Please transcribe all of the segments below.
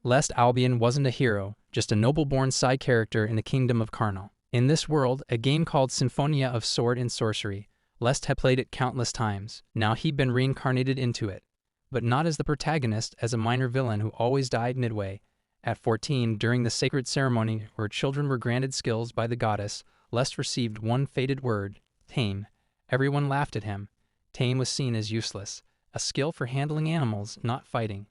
Lest Albion wasn't a hero, just a noble-born side character in the kingdom of Carnal. In this world, a game called Symphonia of Sword and Sorcery, Lest had played it countless times. Now he'd been reincarnated into it. But not as the protagonist, as a minor villain who always died midway. At 14, during the sacred ceremony where children were granted skills by the goddess, Lest received one fated word, Tame. Everyone laughed at him. Tame was seen as useless, a skill for handling animals, not fighting.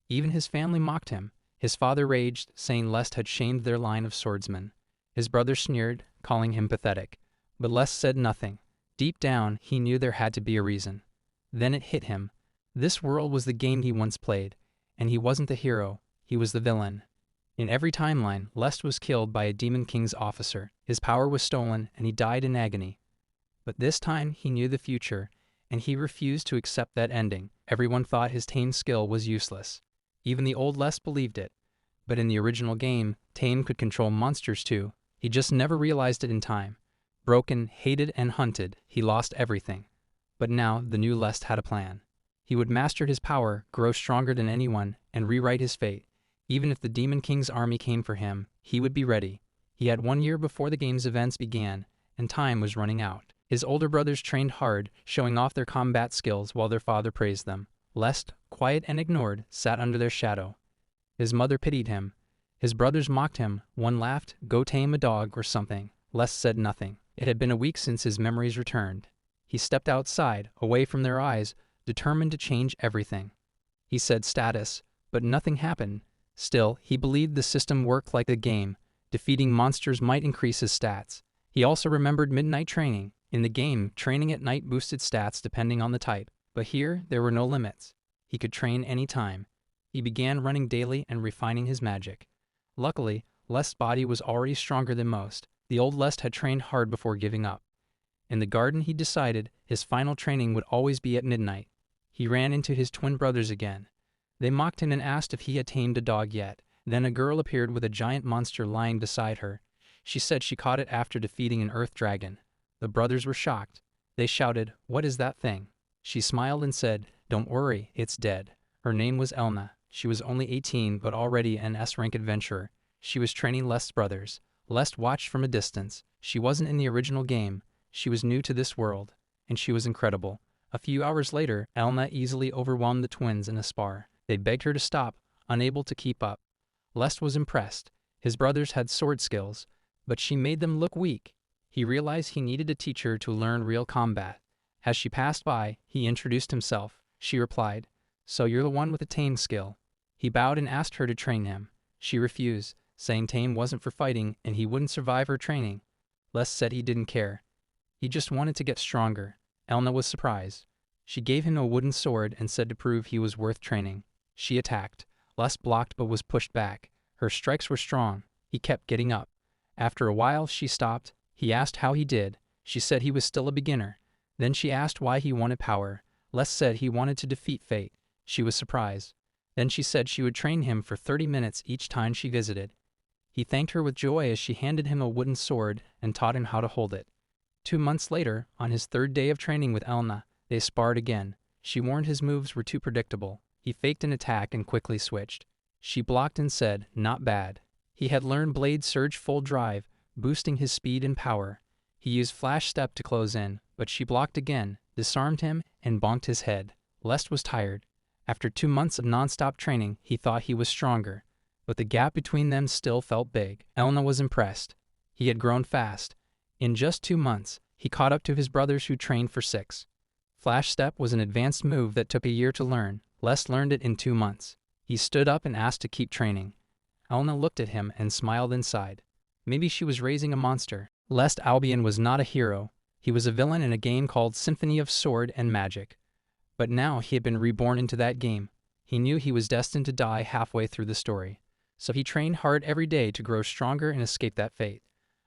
Even his family mocked him. His father raged, saying Lest had shamed their line of swordsmen. His brother sneered, calling him pathetic. But Lest said nothing. Deep down, he knew there had to be a reason. Then it hit him. This world was the game he once played, and he wasn't the hero, he was the villain. In every timeline, Lest was killed by a Demon King's officer. His power was stolen, and he died in agony. But this time, he knew the future, and he refused to accept that ending. Everyone thought his Tame skill was useless. Even the old Lest believed it. But in the original game, Tame could control monsters too. He just never realized it in time. Broken, hated, and hunted, he lost everything. But now, the new Lest had a plan. He would master his power, grow stronger than anyone, and rewrite his fate. Even if the Demon King's army came for him, he would be ready. He had 1 year before the game's events began, and time was running out. His older brothers trained hard, showing off their combat skills while their father praised them. Lest, quiet and ignored, sat under their shadow. His mother pitied him. His brothers mocked him. One laughed, "Go tame a dog or something." Lest said nothing. It had been a week since his memories returned. He stepped outside, away from their eyes, determined to change everything. He said status, but nothing happened. Still, he believed the system worked like a game. Defeating monsters might increase his stats. He also remembered midnight training. In the game, training at night boosted stats depending on the type. But here, there were no limits. He could train any time. He began running daily and refining his magic. Luckily, Lest's body was already stronger than most. The old Lest had trained hard before giving up. In the garden, he decided his final training would always be at midnight. He ran into his twin brothers again. They mocked him and asked if he had tamed a dog yet. Then a girl appeared with a giant monster lying beside her. She said she caught it after defeating an earth dragon. The brothers were shocked. They shouted, "What is that thing?" She smiled and said, "Don't worry, it's dead." Her name was Elna. She was only 18 but already an S-rank adventurer. She was training Lest's brothers. Lest watched from a distance. She wasn't in the original game. She was new to this world, and she was incredible. A few hours later, Elna easily overwhelmed the twins in a spar. They begged her to stop, unable to keep up. Lest was impressed. His brothers had sword skills, but she made them look weak. He realized he needed to teach her to learn real combat. As she passed by, he introduced himself. She replied, "So you're the one with the Tame skill." He bowed and asked her to train him. She refused, saying Tame wasn't for fighting and he wouldn't survive her training. Lest said he didn't care. He just wanted to get stronger. Elna was surprised. She gave him a wooden sword and said to prove he was worth training. She attacked. Lest blocked but was pushed back. Her strikes were strong. He kept getting up. After a while, she stopped. He asked how he did. She said he was still a beginner. Then she asked why he wanted power. Lest said he wanted to defeat fate. She was surprised. Then she said she would train him for 30 minutes each time she visited. He thanked her with joy as she handed him a wooden sword and taught him how to hold it. 2 months later, on his 3rd day of training with Elna, they sparred again. She warned his moves were too predictable. He faked an attack and quickly switched. She blocked and said, "Not bad." He had learned Blade Surge full drive, boosting his speed and power. He used Flash Step to close in, but she blocked again, disarmed him, and bonked his head. Lest was tired. After 2 months of non-stop training, he thought he was stronger, but the gap between them still felt big. Elna was impressed. He had grown fast. In just 2 months, he caught up to his brothers who trained for 6. Flash Step was an advanced move that took a year to learn. Lest learned it in 2 months. He stood up and asked to keep training. Elna looked at him and smiled inside. Maybe she was raising a monster. Lest Albion was not a hero. He was a villain in a game called Symphony of Sword and Magic. But now he had been reborn into that game. He knew he was destined to die halfway through the story. So he trained hard every day to grow stronger and escape that fate.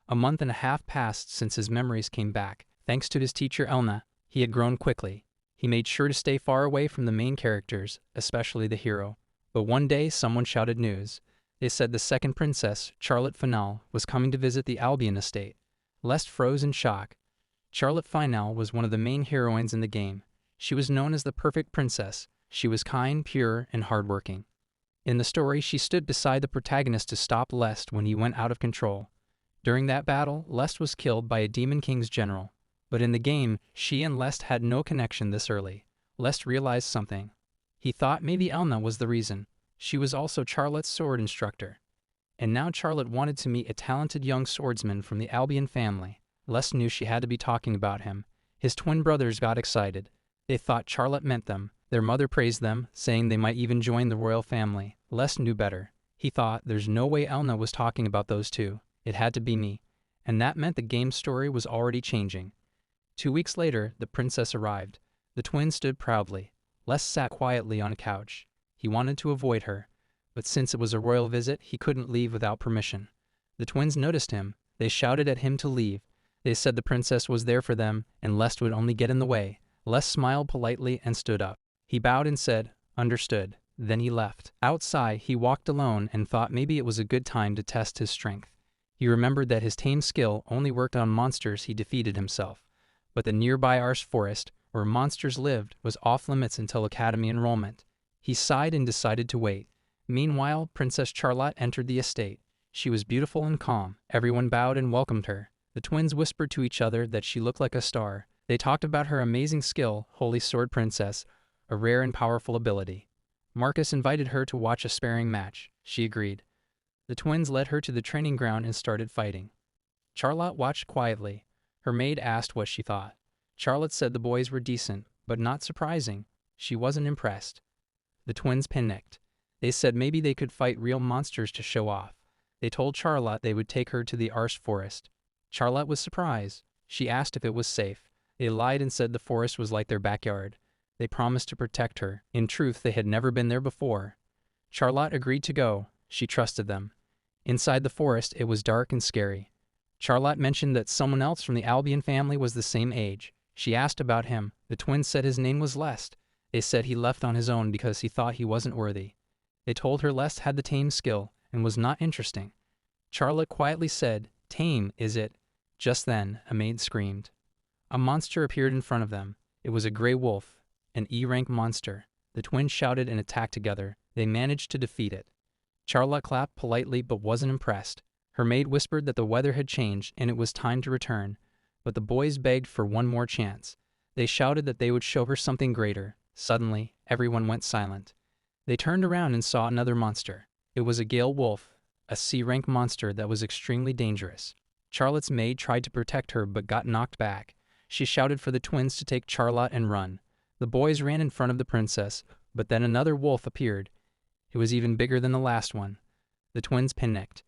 A month and a half passed since his memories came back. Thanks to his teacher Elna, he had grown quickly. He made sure to stay far away from the main characters, especially the hero. But one day someone shouted news. They said the second princess, Charlotte Finale, was coming to visit the Albion estate. Lest froze in shock. Charlotte Finale was one of the main heroines in the game. She was known as the perfect princess. She was kind, pure, and hardworking. In the story, she stood beside the protagonist to stop Lest when he went out of control. During that battle, Lest was killed by a Demon King's general. But in the game, she and Lest had no connection this early. Lest realized something. He thought maybe Elna was the reason. She was also Charlotte's sword instructor. And now Charlotte wanted to meet a talented young swordsman from the Albion family. Lest knew she had to be talking about him. His twin brothers got excited. They thought Charlotte meant them. Their mother praised them, saying they might even join the royal family. Lest knew better. He thought, there's no way Elna was talking about those two. It had to be me. And that meant the game's story was already changing. 2 weeks later, the princess arrived. The twins stood proudly. Lest sat quietly on a couch. He wanted to avoid her, but since it was a royal visit, he couldn't leave without permission. The twins noticed him. They shouted at him to leave. They said the princess was there for them, and Lest would only get in the way. Lest smiled politely and stood up. He bowed and said, "Understood." Then he left. Outside, he walked alone and thought maybe it was a good time to test his strength. He remembered that his tame skill only worked on monsters he defeated himself. But the nearby Arse Forest, where monsters lived, was off limits until academy enrollment. He sighed and decided to wait. Meanwhile, Princess Charlotte entered the estate. She was beautiful and calm. Everyone bowed and welcomed her. The twins whispered to each other that she looked like a star. They talked about her amazing skill, Holy Sword Princess, a rare and powerful ability. Marcus invited her to watch a sparring match. She agreed. The twins led her to the training ground and started fighting. Charlotte watched quietly. Her maid asked what she thought. Charlotte said the boys were decent, but not surprising. She wasn't impressed. The twins panicked. They said maybe they could fight real monsters to show off. They told Charlotte they would take her to the Arse Forest. Charlotte was surprised. She asked if it was safe. They lied and said the forest was like their backyard. They promised to protect her. In truth, they had never been there before. Charlotte agreed to go. She trusted them. Inside the forest, it was dark and scary. Charlotte mentioned that someone else from the Albion family was the same age. She asked about him. The twins said his name was Lest. They said he left on his own because he thought he wasn't worthy. They told her Lest had the tame skill and was not interesting. Charlotte quietly said, "Tame, is it?" Just then, a maid screamed. A monster appeared in front of them. It was a gray wolf, an E-rank monster. The twins shouted and attacked together. They managed to defeat it. Charlotte clapped politely but wasn't impressed. Her maid whispered that the weather had changed and it was time to return. But the boys begged for one more chance. They shouted that they would show her something greater. Suddenly, everyone went silent. They turned around and saw another monster. It was a Gale wolf, a C-rank monster that was extremely dangerous. Charlotte's maid tried to protect her but got knocked back. She shouted for the twins to take Charlotte and run. The boys ran in front of the princess, but then another wolf appeared. It was even bigger than the last one. The twins panicked.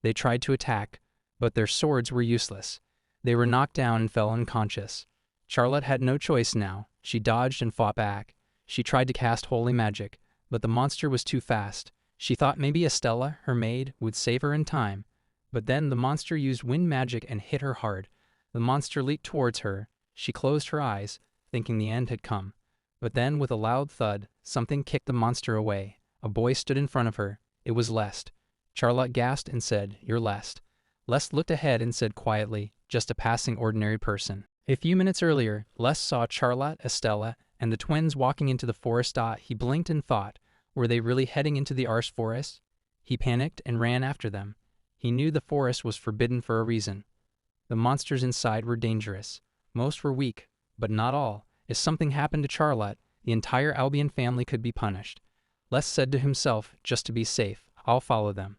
They tried to attack, but their swords were useless. They were knocked down and fell unconscious. Charlotte had no choice now. She dodged and fought back. She tried to cast holy magic, but the monster was too fast. She thought maybe Estella, her maid, would save her in time. But then the monster used wind magic and hit her hard. The monster leaped towards her. She closed her eyes, thinking the end had come. But then, with a loud thud, something kicked the monster away. A boy stood in front of her. It was Lest. Charlotte gasped and said, "You're Lest." Lest looked ahead and said quietly, "Just a passing ordinary person." A few minutes earlier, Lest saw Charlotte, Estella, and the twins walking into the forest. He blinked and thought, were they really heading into the Arse Forest? He panicked and ran after them. He knew the forest was forbidden for a reason. The monsters inside were dangerous. Most were weak, but not all. If something happened to Charlotte, the entire Albion family could be punished. Lest said to himself, just to be safe, I'll follow them.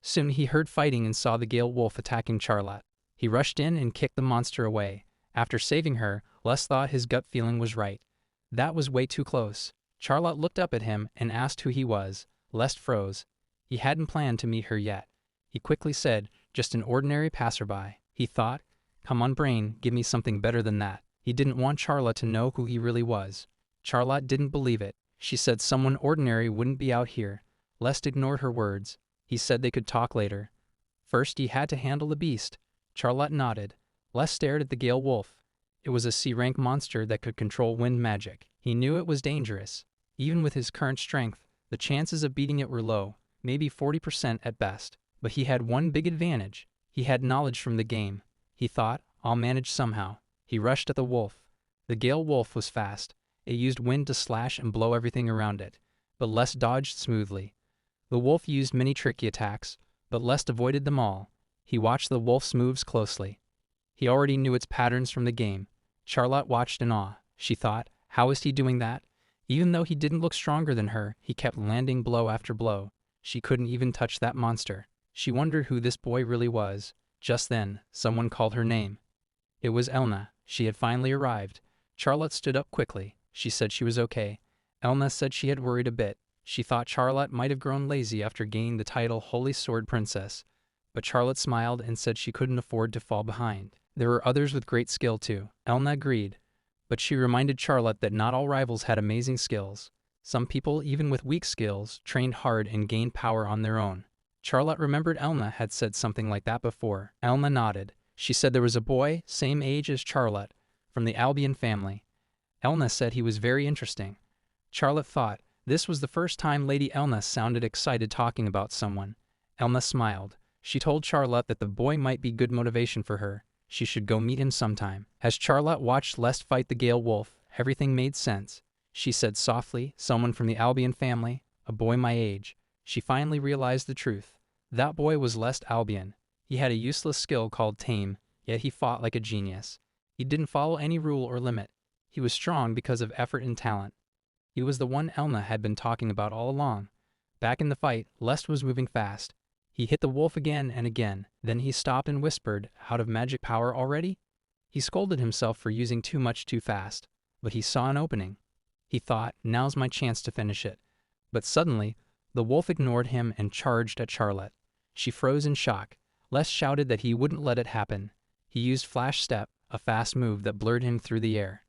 Soon he heard fighting and saw the Gale wolf attacking Charlotte. He rushed in and kicked the monster away. After saving her, Lest thought his gut feeling was right. That was way too close. Charlotte looked up at him and asked who he was. Lest froze. He hadn't planned to meet her yet. He quickly said, "Just an ordinary passerby." He thought, "Come on, brain, give me something better than that." He didn't want Charlotte to know who he really was. Charlotte didn't believe it. She said someone ordinary wouldn't be out here. Lest ignored her words. He said they could talk later. First, he had to handle the beast. Charlotte nodded. Lest stared at the Gale wolf. It was a C-rank monster that could control wind magic. He knew it was dangerous. Even with his current strength, the chances of beating it were low, maybe 40% at best. But he had one big advantage. He had knowledge from the game. He thought, I'll manage somehow. He rushed at the wolf. The Gale wolf was fast. It used wind to slash and blow everything around it. But Lest dodged smoothly. The wolf used many tricky attacks, but Lest avoided them all. He watched the wolf's moves closely. He already knew its patterns from the game. Charlotte watched in awe. She thought, how is he doing that? Even though he didn't look stronger than her, he kept landing blow after blow. She couldn't even touch that monster. She wondered who this boy really was. Just then, someone called her name. It was Elna. She had finally arrived. Charlotte stood up quickly. She said she was okay. Elna said she had worried a bit. She thought Charlotte might have grown lazy after gaining the title Holy Sword Princess. But Charlotte smiled and said she couldn't afford to fall behind. There were others with great skill too. Elna agreed. But she reminded Charlotte that not all rivals had amazing skills. Some people, even with weak skills, trained hard and gained power on their own. Charlotte remembered Elna had said something like that before. Elna nodded. She said there was a boy, same age as Charlotte, from the Albion family. Elna said he was very interesting. Charlotte thought, this was the first time Lady Elna sounded excited talking about someone. Elna smiled. She told Charlotte that the boy might be good motivation for her. She should go meet him sometime. As Charlotte watched Lest fight the Gale Wolf, everything made sense. She said softly, someone from the Albion family, a boy my age. She finally realized the truth. That boy was Lest Albion. He had a useless skill called Tame, yet he fought like a genius. He didn't follow any rule or limit. He was strong because of effort and talent. He was the one Elna had been talking about all along. Back in the fight, Lest was moving fast. He hit the wolf again and again, then he stopped and whispered, out of magic power already? He scolded himself for using too much too fast, but he saw an opening. He thought, now's my chance to finish it. But suddenly, the wolf ignored him and charged at Charlotte. She froze in shock. Lest shouted that he wouldn't let it happen. He used Flash Step, a fast move that blurred him through the air.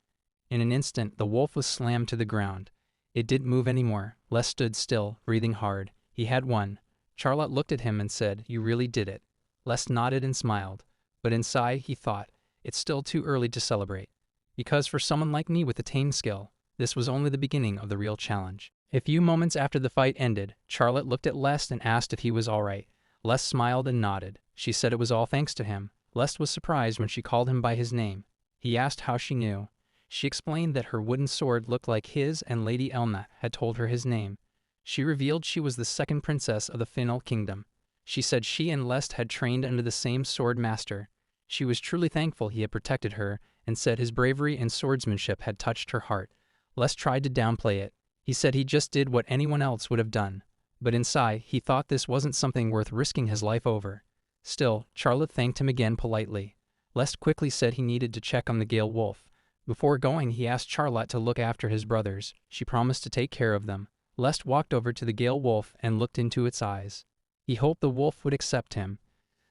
In an instant, the wolf was slammed to the ground. It didn't move anymore. Lest stood still, breathing hard. He had won. Charlotte looked at him and said, you really did it. Lest nodded and smiled. But inside, he thought, it's still too early to celebrate. Because for someone like me with a Tame skill, this was only the beginning of the real challenge. A few moments after the fight ended, Charlotte looked at Lest and asked if he was all right. Lest smiled and nodded. She said it was all thanks to him. Lest was surprised when she called him by his name. He asked how she knew. She explained that her wooden sword looked like his and Lady Elna had told her his name. She revealed she was the second princess of the Final Kingdom. She said she and Lest had trained under the same sword master. She was truly thankful he had protected her and said his bravery and swordsmanship had touched her heart. Lest tried to downplay it. He said he just did what anyone else would have done. But inside, he thought this wasn't something worth risking his life over. Still, Charlotte thanked him again politely. Lest quickly said he needed to check on the Gale Wolf. Before going, he asked Charlotte to look after his brothers. She promised to take care of them. Lest walked over to the Gale Wolf and looked into its eyes. He hoped the wolf would accept him.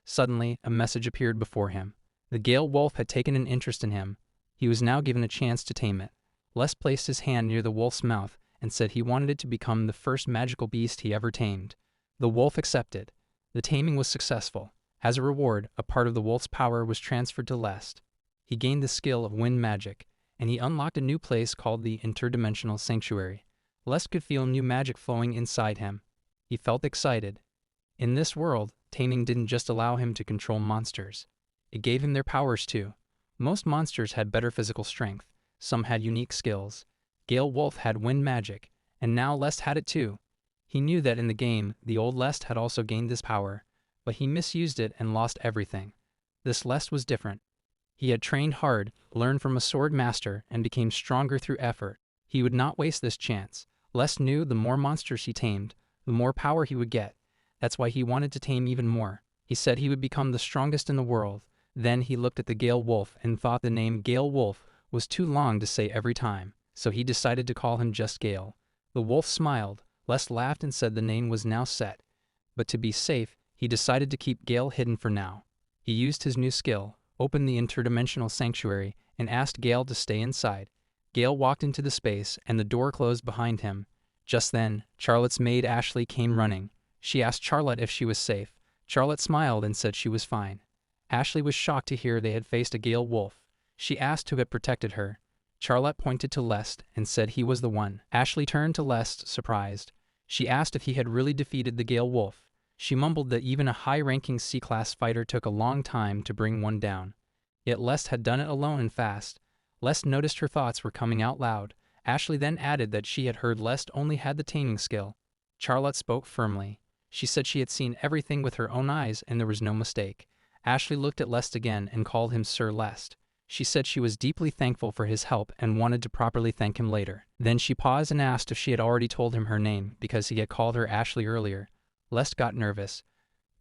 Suddenly, a message appeared before him. The Gale Wolf had taken an interest in him. He was now given a chance to tame it. Lest placed his hand near the wolf's mouth and said he wanted it to become the first magical beast he ever tamed. The wolf accepted. The taming was successful. As a reward, a part of the wolf's power was transferred to Lest. He gained the skill of wind magic, and he unlocked a new place called the Interdimensional Sanctuary. Lest could feel new magic flowing inside him. He felt excited. In this world, taming didn't just allow him to control monsters. It gave him their powers too. Most monsters had better physical strength. Some had unique skills. Gale Wolf had wind magic, and now Lest had it too. He knew that in the game, the old Lest had also gained this power, but he misused it and lost everything. This Lest was different. He had trained hard, learned from a sword master, and became stronger through effort. He would not waste this chance. Lest knew the more monsters he tamed, the more power he would get. That's why he wanted to tame even more. He said he would become the strongest in the world. Then he looked at the Gale Wolf and thought the name Gale Wolf was too long to say every time, so he decided to call him just Gale. The wolf smiled. Lest laughed and said the name was now set. But to be safe, he decided to keep Gale hidden for now. He used his new skill, opened the interdimensional sanctuary, and asked Gale to stay inside. Gale walked into the space, and the door closed behind him. Just then, Charlotte's maid Ashley came running. She asked Charlotte if she was safe. Charlotte smiled and said she was fine. Ashley was shocked to hear they had faced a Gale Wolf. She asked who had protected her. Charlotte pointed to Lest and said he was the one. Ashley turned to Lest, surprised. She asked if he had really defeated the Gale Wolf. She mumbled that even a high-ranking C-class fighter took a long time to bring one down. Yet Lest had done it alone and fast. Lest noticed her thoughts were coming out loud. Ashley then added that she had heard Lest only had the taming skill. Charlotte spoke firmly. She said she had seen everything with her own eyes and there was no mistake. Ashley looked at Lest again and called him Sir Lest. She said she was deeply thankful for his help and wanted to properly thank him later. Then she paused and asked if she had already told him her name because he had called her Ashley earlier. Lest got nervous,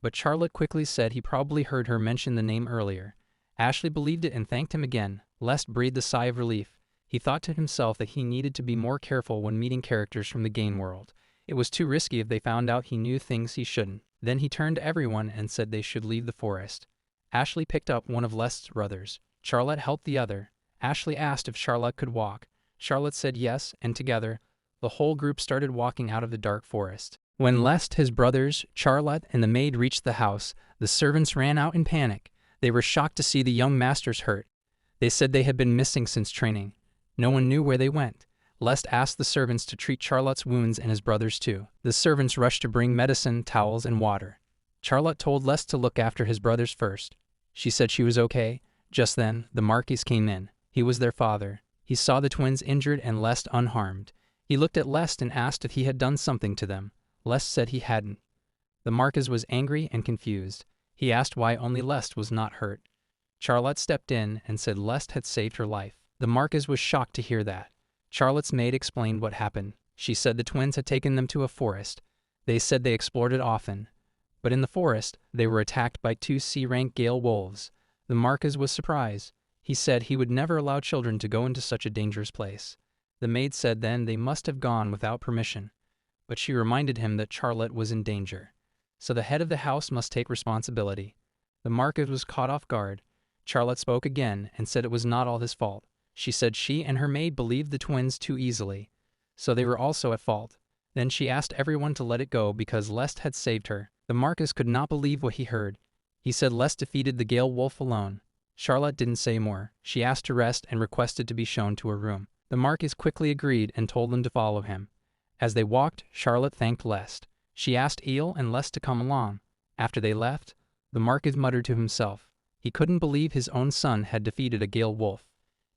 but Charlotte quickly said he probably heard her mention the name earlier. Ashley believed it and thanked him again. Lest breathed a sigh of relief. He thought to himself that he needed to be more careful when meeting characters from the game world. It was too risky if they found out he knew things he shouldn't. Then he turned to everyone and said they should leave the forest. Ashley picked up one of Lest's brothers. Charlotte helped the other. Ashley asked if Charlotte could walk. Charlotte said yes, and together, the whole group started walking out of the dark forest. When Lest, his brothers, Charlotte, and the maid reached the house, the servants ran out in panic. They were shocked to see the young masters hurt. They said they had been missing since training. No one knew where they went. Lest asked the servants to treat Charlotte's wounds and his brothers too. The servants rushed to bring medicine, towels, and water. Charlotte told Lest to look after his brothers first. She said she was okay. Just then, the Marquis came in. He was their father. He saw the twins injured and Lest unharmed. He looked at Lest and asked if he had done something to them. Lest said he hadn't. The Marquis was angry and confused. He asked why only Lest was not hurt. Charlotte stepped in and said Lest had saved her life. The Marquis was shocked to hear that. Charlotte's maid explained what happened. She said the twins had taken them to a forest. They said they explored it often. But in the forest, they were attacked by 2 C-rank Gale wolves. The Marquis was surprised. He said he would never allow children to go into such a dangerous place. The maid said then they must have gone without permission. But she reminded him that Charlotte was in danger. So the head of the house must take responsibility. The Marquis was caught off guard. Charlotte spoke again and said it was not all his fault. She said she and her maid believed the twins too easily, so they were also at fault. Then she asked everyone to let it go because Lest had saved her. The Marquis could not believe what he heard. He said Lest defeated the Gale wolf alone. Charlotte didn't say more. She asked to rest and requested to be shown to her room. The Marquis quickly agreed and told them to follow him. As they walked, Charlotte thanked Lest. She asked Eel and Lest to come along. After they left, the Marquis muttered to himself. He couldn't believe his own son had defeated a Gale wolf.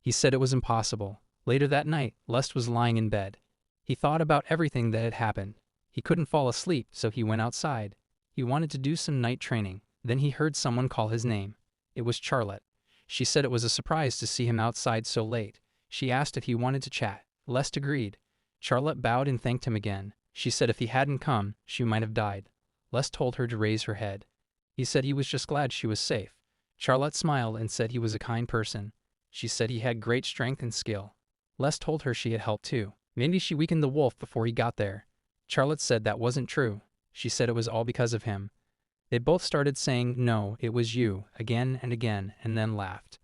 He said it was impossible. Later that night, Lest was lying in bed. He thought about everything that had happened. He couldn't fall asleep, so he went outside. He wanted to do some night training. Then he heard someone call his name. It was Charlotte. She said it was a surprise to see him outside so late. She asked if he wanted to chat. Lest agreed. Charlotte bowed and thanked him again. She said if he hadn't come, she might have died. Lest told her to raise her head. He said he was just glad she was safe. Charlotte smiled and said he was a kind person. She said he had great strength and skill. Lest told her she had helped too. Maybe she weakened the wolf before he got there. Charlotte said that wasn't true. She said it was all because of him. They both started saying, "No, it was you," again and again, and then laughed.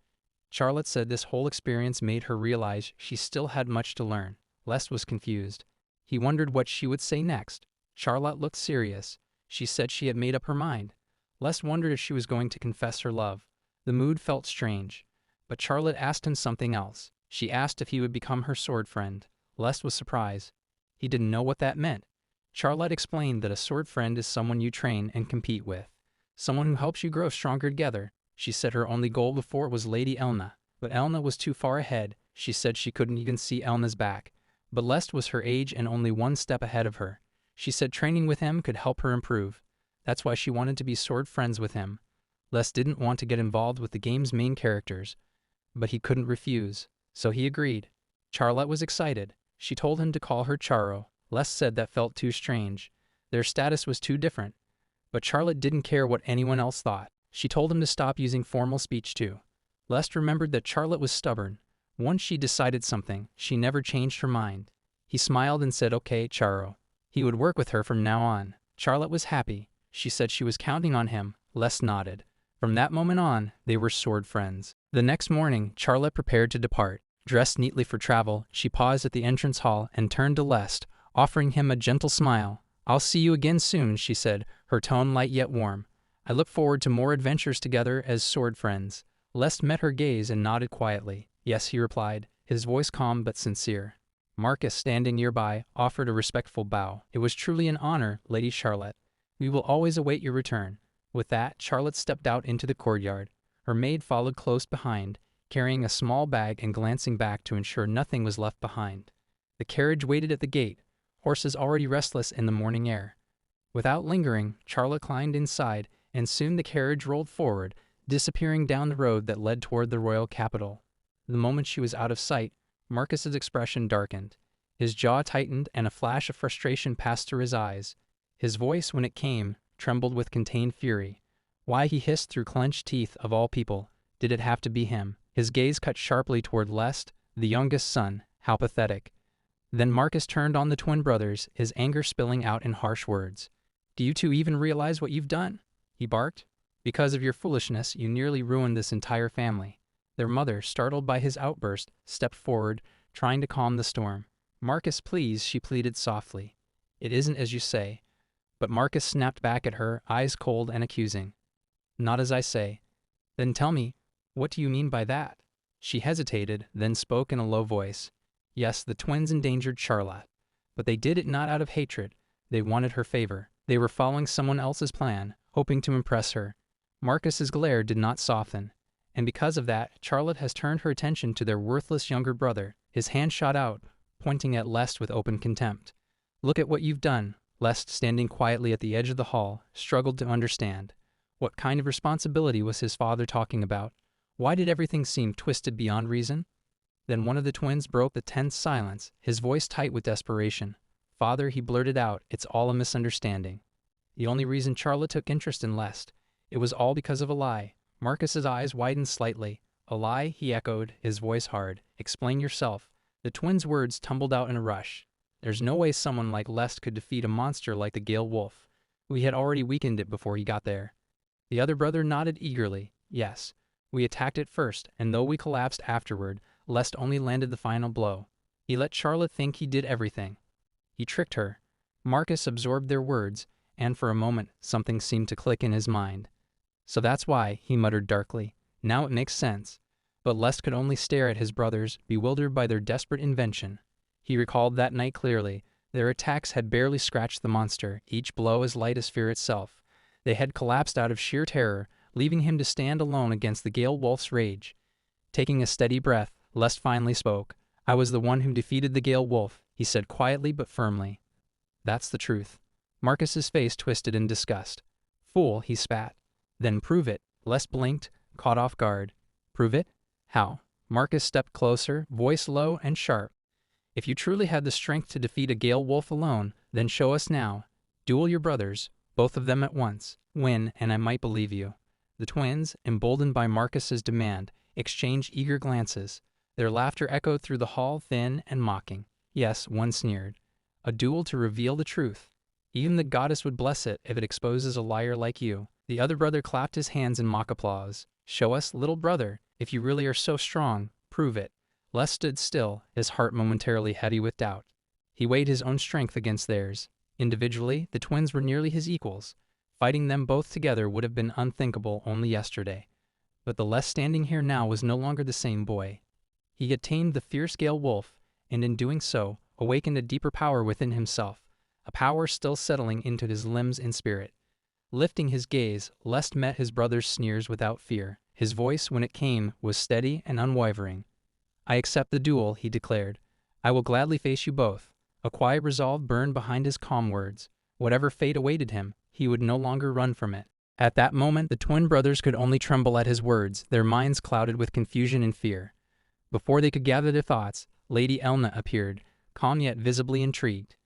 Charlotte said this whole experience made her realize she still had much to learn. Lest was confused. He wondered what she would say next. Charlotte looked serious. She said she had made up her mind. Lest wondered if she was going to confess her love. The mood felt strange. But Charlotte asked him something else. She asked if he would become her sword friend. Lest was surprised. He didn't know what that meant. Charlotte explained that a sword friend is someone you train and compete with. Someone who helps you grow stronger together. She said her only goal before was Lady Elna. But Elna was too far ahead. She said she couldn't even see Elna's back. But Lest was her age and only one step ahead of her. She said training with him could help her improve. That's why she wanted to be sword friends with him. Lest didn't want to get involved with the game's main characters, but he couldn't refuse, so he agreed. Charlotte was excited. She told him to call her Charo. Lest said that felt too strange. Their status was too different. But Charlotte didn't care what anyone else thought. She told him to stop using formal speech too. Lest remembered that Charlotte was stubborn. Once she decided something, she never changed her mind. He smiled and said, "Okay, Charo." He would work with her from now on. Charlotte was happy. She said she was counting on him. Lest nodded. From that moment on, they were sword friends. The next morning, Charlotte prepared to depart. Dressed neatly for travel, she paused at the entrance hall and turned to Lest, offering him a gentle smile. "I'll see you again soon," she said, her tone light yet warm. "I look forward to more adventures together as sword friends." Lest met her gaze and nodded quietly. "Yes," he replied, his voice calm but sincere. Marcus, standing nearby, offered a respectful bow. "It was truly an honor, Lady Charlotte. We will always await your return." With that, Charlotte stepped out into the courtyard. Her maid followed close behind, carrying a small bag and glancing back to ensure nothing was left behind. The carriage waited at the gate, horses already restless in the morning air. Without lingering, Charlotte climbed inside, and soon the carriage rolled forward, disappearing down the road that led toward the royal capital. The moment she was out of sight, Marcus's expression darkened. His jaw tightened, and a flash of frustration passed through his eyes. His voice, when it came, trembled with contained fury. Why, he hissed through clenched teeth, of all people, did it have to be him? His gaze cut sharply toward Lest, the youngest son. How pathetic. Then Marcus turned on the twin brothers, his anger spilling out in harsh words. "Do you two even realize what you've done?" he barked. "Because of your foolishness, you nearly ruined this entire family." Their mother, startled by his outburst, stepped forward, trying to calm the storm. "Marcus, please," she pleaded softly. "It isn't as you say." But Marcus snapped back at her, eyes cold and accusing. "Not as I say." "Then tell me, what do you mean by that?" She hesitated, then spoke in a low voice. "Yes, the twins endangered Charlotte. But they did it not out of hatred. They wanted her favor. They were following someone else's plan, hoping to impress her." Marcus's glare did not soften. "And because of that, Charlotte has turned her attention to their worthless younger brother." His hand shot out, pointing at Lest with open contempt. "Look at what you've done." Lest, standing quietly at the edge of the hall, struggled to understand. What kind of responsibility was his father talking about? Why did everything seem twisted beyond reason? Then one of the twins broke the tense silence, his voice tight with desperation. "Father," he blurted out, "it's all a misunderstanding. The only reason Charlotte took interest in Lest, it was all because of a lie." Marcus's eyes widened slightly. "A lie?" he echoed, his voice hard. "Explain yourself." The twins' words tumbled out in a rush. "There's no way someone like Lest could defeat a monster like the Gale Wolf. We had already weakened it before he got there." The other brother nodded eagerly. "Yes, we attacked it first, and though we collapsed afterward, Lest only landed the final blow. He let Charlotte think he did everything. He tricked her." Marcus absorbed their words, and for a moment something seemed to click in his mind. "So that's why," he muttered darkly. "Now it makes sense." But Lest could only stare at his brothers, bewildered by their desperate invention. He recalled that night clearly. Their attacks had barely scratched the monster, each blow as light as fear itself. They had collapsed out of sheer terror, leaving him to stand alone against the Gale Wolf's rage. Taking a steady breath, Lest finally spoke. "I was the one who defeated the Gale Wolf," he said quietly but firmly. "That's the truth." Marcus's face twisted in disgust. "Fool," he spat. "Then prove it." Lest blinked, caught off guard. "Prove it? How?" Marcus stepped closer, voice low and sharp. "If you truly had the strength to defeat a Gale Wolf alone, then show us now. Duel your brothers, both of them at once. Win, and I might believe you." The twins, emboldened by Marcus's demand, exchanged eager glances. Their laughter echoed through the hall, thin and mocking. Yes, one sneered. "A duel to reveal the truth. Even the goddess would bless it if it exposes a liar like you." The other brother clapped his hands in mock applause. "Show us, little brother. If you really are so strong, prove it." Les stood still, his heart momentarily heavy with doubt. He weighed his own strength against theirs. Individually, the twins were nearly his equals. Fighting them both together would have been unthinkable only yesterday. But the Les standing here now was no longer the same boy. He had tamed the fierce Gale Wolf, and in doing so, awakened a deeper power within himself, a power still settling into his limbs and spirit. Lifting his gaze, Les met his brother's sneers without fear. His voice, when it came, was steady and unwavering. "I accept the duel," he declared. "I will gladly face you both." A quiet resolve burned behind his calm words. Whatever fate awaited him, he would no longer run from it. At that moment, the twin brothers could only tremble at his words, their minds clouded with confusion and fear. Before they could gather their thoughts, Lady Elna appeared, calm yet visibly intrigued.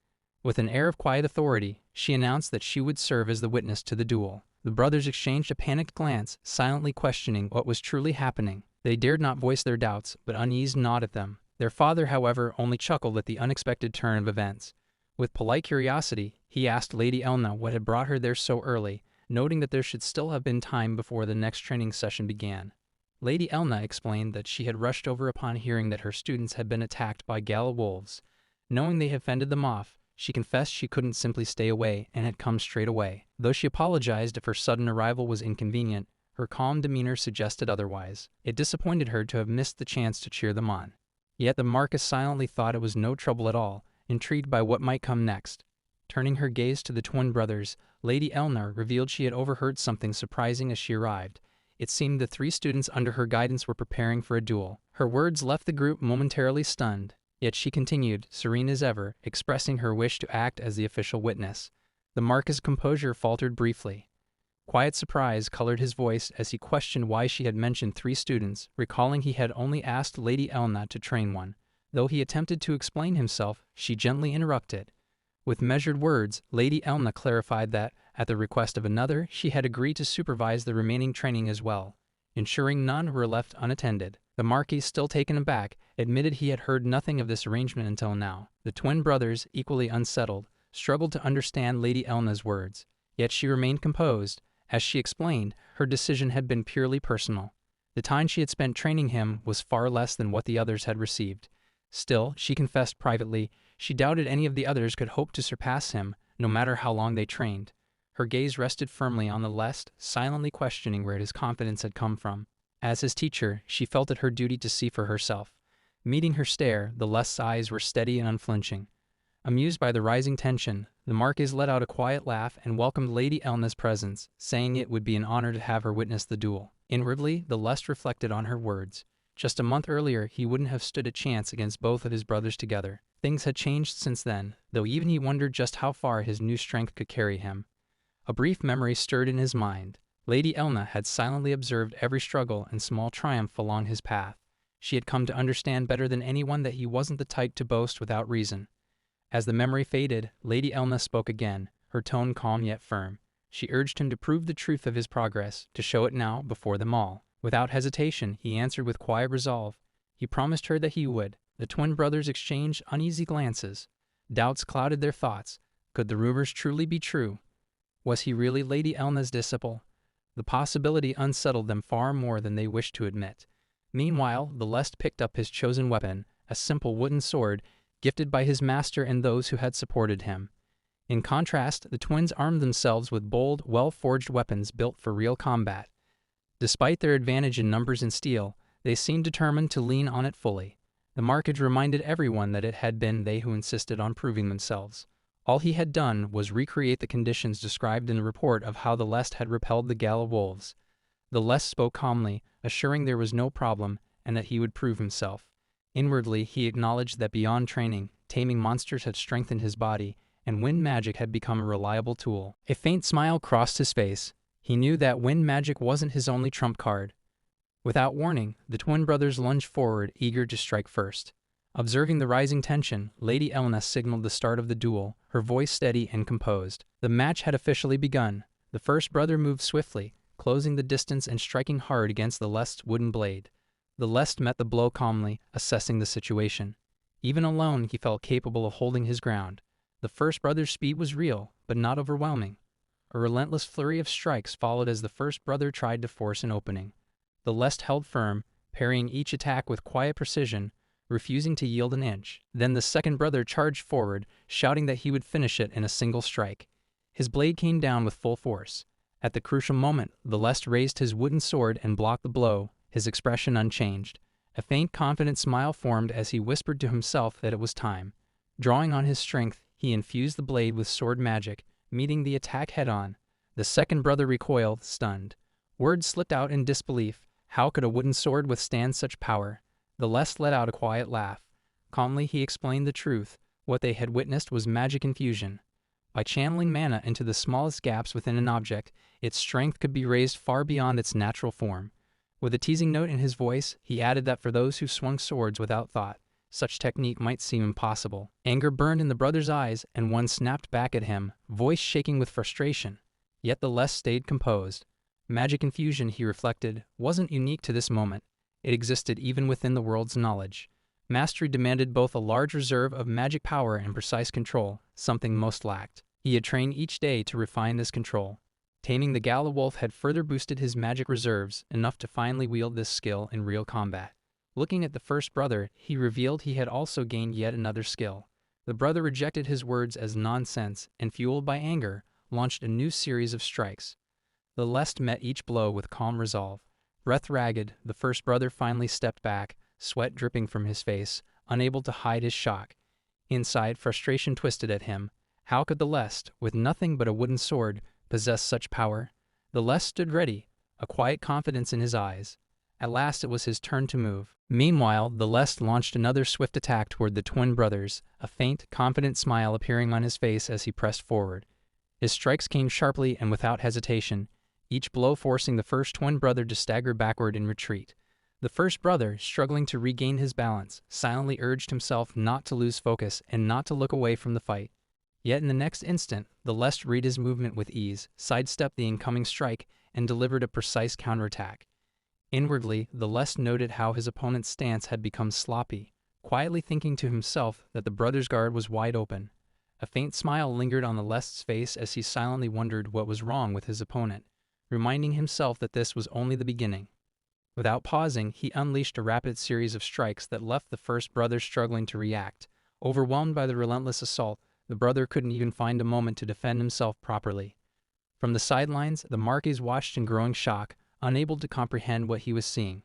With an air of quiet authority, she announced that she would serve as the witness to the duel. The brothers exchanged a panicked glance, silently questioning what was truly happening. They dared not voice their doubts, but unease gnawed at them. Their father, however, only chuckled at the unexpected turn of events. With polite curiosity, he asked Lady Elna what had brought her there so early, noting that there should still have been time before the next training session began. Lady Elna explained that she had rushed over upon hearing that her students had been attacked by Gale wolves. Knowing they had fended them off, she confessed she couldn't simply stay away and had come straight away. Though she apologized if her sudden arrival was inconvenient, her calm demeanor suggested otherwise. It disappointed her to have missed the chance to cheer them on. Yet the Marcus silently thought it was no trouble at all, intrigued by what might come next. Turning her gaze to the twin brothers, Lady Elna revealed she had overheard something surprising as she arrived. It seemed the three students under her guidance were preparing for a duel. Her words left the group momentarily stunned. Yet she continued, serene as ever, expressing her wish to act as the official witness. The Marquis's composure faltered briefly. Quiet surprise colored his voice as he questioned why she had mentioned 3 students, recalling he had only asked Lady Elna to train one. Though he attempted to explain himself, she gently interrupted. With measured words, Lady Elna clarified that, at the request of another, she had agreed to supervise the remaining training as well, ensuring none were left unattended. The Marquis, still taken aback, admitted he had heard nothing of this arrangement until now. The twin brothers, equally unsettled, struggled to understand Lady Elna's words, yet she remained composed. As she explained, her decision had been purely personal. The time she had spent training him was far less than what the others had received. Still, she confessed privately, she doubted any of the others could hope to surpass him, no matter how long they trained. Her gaze rested firmly on the Lest, silently questioning where his confidence had come from. As his teacher, she felt it her duty to see for herself. Meeting her stare, the Lest's eyes were steady and unflinching. Amused by the rising tension, the Marquis let out a quiet laugh and welcomed Lady Elna's presence, saying it would be an honor to have her witness the duel. Inwardly, the Lest reflected on her words. Just a month earlier, he wouldn't have stood a chance against both of his brothers together. Things had changed since then, though even he wondered just how far his new strength could carry him. A brief memory stirred in his mind. Lady Elna had silently observed every struggle and small triumph along his path. She had come to understand better than anyone that he wasn't the type to boast without reason. As the memory faded, Lady Elna spoke again, her tone calm yet firm. She urged him to prove the truth of his progress, to show it now before them all. Without hesitation, he answered with quiet resolve. He promised her that he would. The twin brothers exchanged uneasy glances. Doubts clouded their thoughts. Could the rumors truly be true? Was he really Lady Elna's disciple? The possibility unsettled them far more than they wished to admit. Meanwhile, the Lest picked up his chosen weapon, a simple wooden sword, gifted by his master and those who had supported him. In contrast, the twins armed themselves with bold, well-forged weapons built for real combat. Despite their advantage in numbers and steel, they seemed determined to lean on it fully. The Marquis reminded everyone that it had been they who insisted on proving themselves. All he had done was recreate the conditions described in the report of how the Lest had repelled the gala wolves. The Lest spoke calmly, assuring there was no problem, and that he would prove himself. Inwardly, he acknowledged that beyond training, taming monsters had strengthened his body, and wind magic had become a reliable tool. A faint smile crossed his face. He knew that wind magic wasn't his only trump card. Without warning, the twin brothers lunged forward, eager to strike first. Observing the rising tension, Lady Elna signaled the start of the duel, her voice steady and composed. The match had officially begun. The first brother moved swiftly, closing the distance and striking hard against the Lest's wooden blade. The Lest met the blow calmly, assessing the situation. Even alone, he felt capable of holding his ground. The first brother's speed was real, but not overwhelming. A relentless flurry of strikes followed as the first brother tried to force an opening. The Lest held firm, parrying each attack with quiet precision, refusing to yield an inch. Then the second brother charged forward, shouting that he would finish it in a single strike. His blade came down with full force. At the crucial moment, the Lest raised his wooden sword and blocked the blow, his expression unchanged. A faint, confident smile formed as he whispered to himself that it was time. Drawing on his strength, he infused the blade with sword magic, meeting the attack head-on. The second brother recoiled, stunned. Words slipped out in disbelief. How could a wooden sword withstand such power? The Lest let out a quiet laugh. Calmly, he explained the truth. What they had witnessed was magic infusion. By channeling mana into the smallest gaps within an object, its strength could be raised far beyond its natural form. With a teasing note in his voice, he added that for those who swung swords without thought, such technique might seem impossible. Anger burned in the brother's eyes, and one snapped back at him, voice shaking with frustration. Yet the Lest stayed composed. Magic infusion, he reflected, wasn't unique to this moment. It existed even within the world's knowledge. Mastery demanded both a large reserve of magic power and precise control, something most lacked. He had trained each day to refine this control. Taming the Gala Wolf had further boosted his magic reserves, enough to finally wield this skill in real combat. Looking at the first brother, he revealed he had also gained yet another skill. The brother rejected his words as nonsense, and fueled by anger, launched a new series of strikes. The Lest met each blow with calm resolve. Breath ragged, the first brother finally stepped back, sweat dripping from his face, unable to hide his shock. Inside, frustration twisted at him. How could the Lest, with nothing but a wooden sword, possess such power? The Lest stood ready, a quiet confidence in his eyes. At last it was his turn to move. Meanwhile, the Lest launched another swift attack toward the twin brothers, a faint, confident smile appearing on his face as he pressed forward. His strikes came sharply and without hesitation, each blow forcing the first twin brother to stagger backward in retreat. The first brother, struggling to regain his balance, silently urged himself not to lose focus and not to look away from the fight. Yet in the next instant, the Lest read his movement with ease, sidestepped the incoming strike, and delivered a precise counterattack. Inwardly, the Lest noted how his opponent's stance had become sloppy, quietly thinking to himself that the brother's guard was wide open. A faint smile lingered on the Lest's face as he silently wondered what was wrong with his opponent, reminding himself that this was only the beginning. Without pausing, he unleashed a rapid series of strikes that left the first brother struggling to react. Overwhelmed by the relentless assault, the brother couldn't even find a moment to defend himself properly. From the sidelines, the Marquis watched in growing shock, unable to comprehend what he was seeing.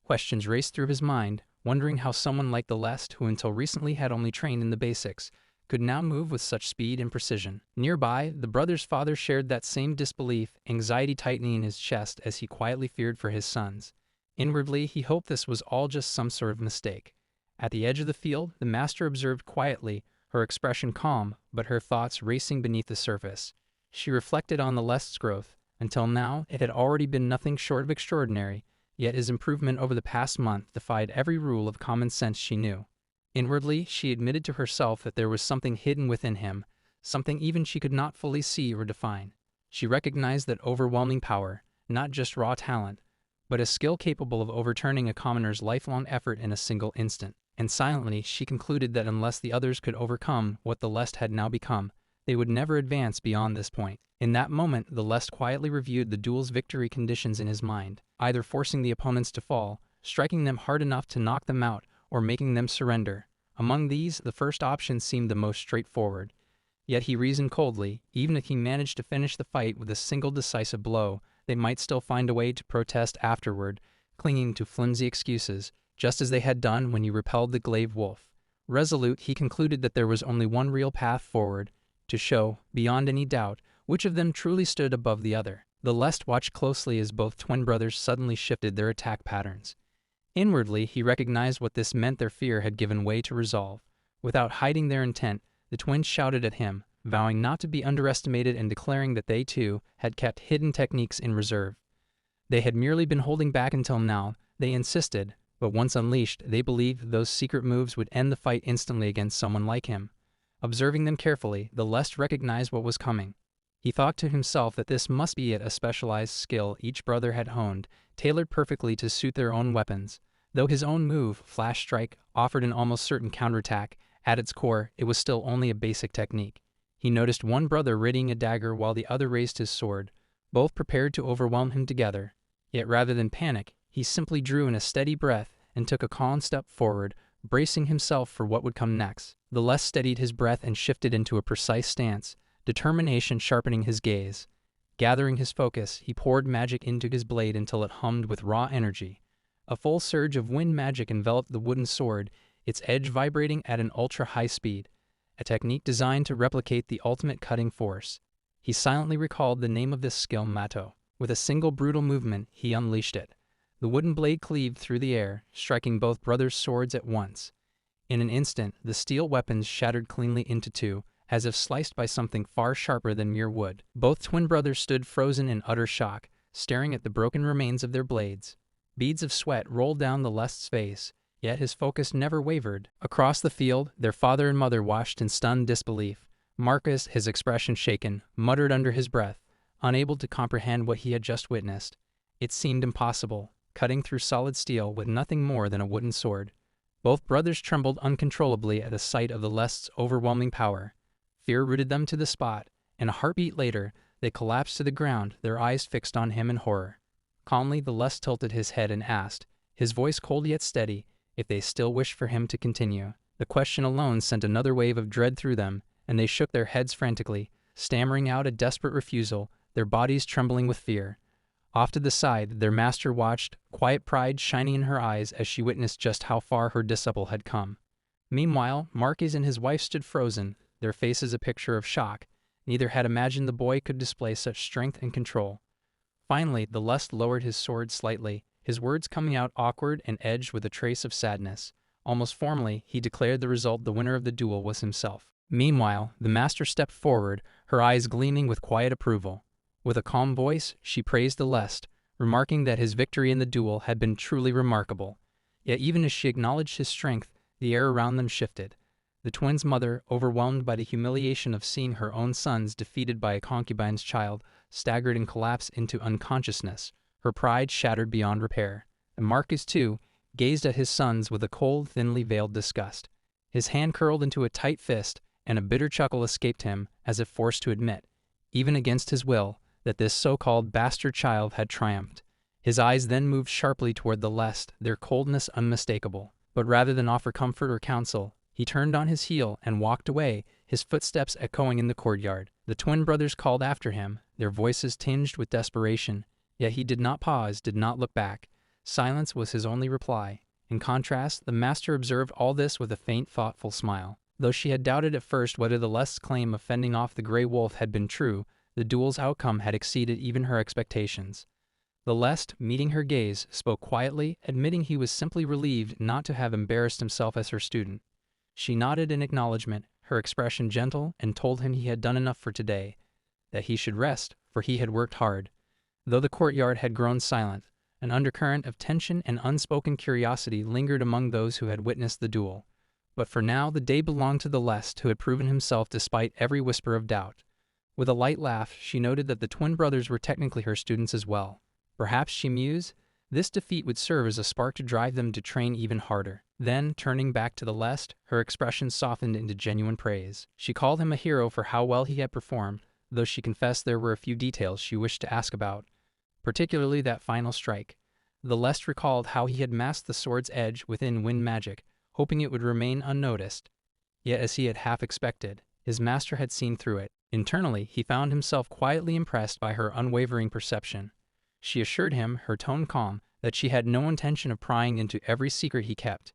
Questions raced through his mind, wondering how someone like the Lest, who until recently had only trained in the basics, could now move with such speed and precision. Nearby, the brother's father shared that same disbelief, anxiety tightening in his chest as he quietly feared for his sons. Inwardly, he hoped this was all just some sort of mistake. At the edge of the field, the master observed quietly, her expression calm, but her thoughts racing beneath the surface. She reflected on the Lest's growth. Until now, it had already been nothing short of extraordinary, yet his improvement over the past month defied every rule of common sense she knew. Inwardly, she admitted to herself that there was something hidden within him, something even she could not fully see or define. She recognized that overwhelming power, not just raw talent, but a skill capable of overturning a commoner's lifelong effort in a single instant. And silently, she concluded that unless the others could overcome what the Lest had now become, they would never advance beyond this point. In that moment, the Lest quietly reviewed the duel's victory conditions in his mind, either forcing the opponents to fall, striking them hard enough to knock them out, or making them surrender. Among these, the first option seemed the most straightforward. Yet he reasoned coldly, even if he managed to finish the fight with a single decisive blow, they might still find a way to protest afterward, clinging to flimsy excuses, just as they had done when he repelled the glaive wolf. Resolute, he concluded that there was only one real path forward, to show, beyond any doubt, which of them truly stood above the other. The Lest watched closely as both twin brothers suddenly shifted their attack patterns. Inwardly, he recognized what this meant. Their fear had given way to resolve. Without hiding their intent, the twins shouted at him, vowing not to be underestimated and declaring that they, too, had kept hidden techniques in reserve. They had merely been holding back until now, they insisted, but once unleashed, they believed those secret moves would end the fight instantly against someone like him. Observing them carefully, the Lest recognized what was coming. He thought to himself that this must be a specialized skill each brother had honed, tailored perfectly to suit their own weapons. Though his own move, Flash Strike, offered an almost certain counterattack, at its core, it was still only a basic technique. He noticed one brother readying a dagger while the other raised his sword, both prepared to overwhelm him together. Yet rather than panic, he simply drew in a steady breath and took a calm step forward, bracing himself for what would come next. The Lest steadied his breath and shifted into a precise stance, determination sharpening his gaze. Gathering his focus, he poured magic into his blade until it hummed with raw energy. A full surge of wind magic enveloped the wooden sword, its edge vibrating at an ultra-high speed, a technique designed to replicate the ultimate cutting force. He silently recalled the name of this skill, Mato. With a single brutal movement, he unleashed it. The wooden blade cleaved through the air, striking both brothers' swords at once. In an instant, the steel weapons shattered cleanly into two, as if sliced by something far sharper than mere wood. Both twin brothers stood frozen in utter shock, staring at the broken remains of their blades. Beads of sweat rolled down the Lest's face, yet his focus never wavered. Across the field, their father and mother watched in stunned disbelief. Marcus, his expression shaken, muttered under his breath, unable to comprehend what he had just witnessed. It seemed impossible, cutting through solid steel with nothing more than a wooden sword. Both brothers trembled uncontrollably at the sight of the Lest's overwhelming power. Fear rooted them to the spot, and a heartbeat later, they collapsed to the ground, their eyes fixed on him in horror. Calmly, the Lest tilted his head and asked, his voice cold yet steady, if they still wished for him to continue. The question alone sent another wave of dread through them, and they shook their heads frantically, stammering out a desperate refusal, their bodies trembling with fear. Off to the side, their master watched, quiet pride shining in her eyes as she witnessed just how far her disciple had come. Meanwhile, Marquis and his wife stood frozen, their faces a picture of shock. Neither had imagined the boy could display such strength and control. Finally, the Lest lowered his sword slightly, his words coming out awkward and edged with a trace of sadness. Almost formally, he declared the result. The winner of the duel was himself. Meanwhile, the master stepped forward, her eyes gleaming with quiet approval. With a calm voice, she praised the Lest, remarking that his victory in the duel had been truly remarkable. Yet even as she acknowledged his strength, the air around them shifted. The twins' mother, overwhelmed by the humiliation of seeing her own sons defeated by a concubine's child, staggered and collapsed into unconsciousness, her pride shattered beyond repair. And Marcus, too, gazed at his sons with a cold, thinly veiled disgust. His hand curled into a tight fist, and a bitter chuckle escaped him, as if forced to admit, even against his will, that this so-called bastard child had triumphed. His eyes then moved sharply toward the Lest, their coldness unmistakable. But rather than offer comfort or counsel, he turned on his heel and walked away, his footsteps echoing in the courtyard. The twin brothers called after him, their voices tinged with desperation. Yet he did not pause, did not look back. Silence was his only reply. In contrast, the master observed all this with a faint, thoughtful smile. Though she had doubted at first whether the Lest's claim of fending off the gray wolf had been true, the duel's outcome had exceeded even her expectations. The Lest, meeting her gaze, spoke quietly, admitting he was simply relieved not to have embarrassed himself as her student. She nodded in acknowledgement, her expression gentle, and told him he had done enough for today, that he should rest, for he had worked hard. Though the courtyard had grown silent, an undercurrent of tension and unspoken curiosity lingered among those who had witnessed the duel. But for now the day belonged to the Lest, who had proven himself despite every whisper of doubt. With a light laugh, she noted that the twin brothers were technically her students as well. Perhaps, she mused, this defeat would serve as a spark to drive them to train even harder. Then, turning back to the Lest, her expression softened into genuine praise. She called him a hero for how well he had performed, though she confessed there were a few details she wished to ask about, particularly that final strike. The Lest recalled how he had masked the sword's edge within wind magic, hoping it would remain unnoticed. Yet, as he had half expected, his master had seen through it. Internally, he found himself quietly impressed by her unwavering perception. She assured him, her tone calm, that she had no intention of prying into every secret he kept.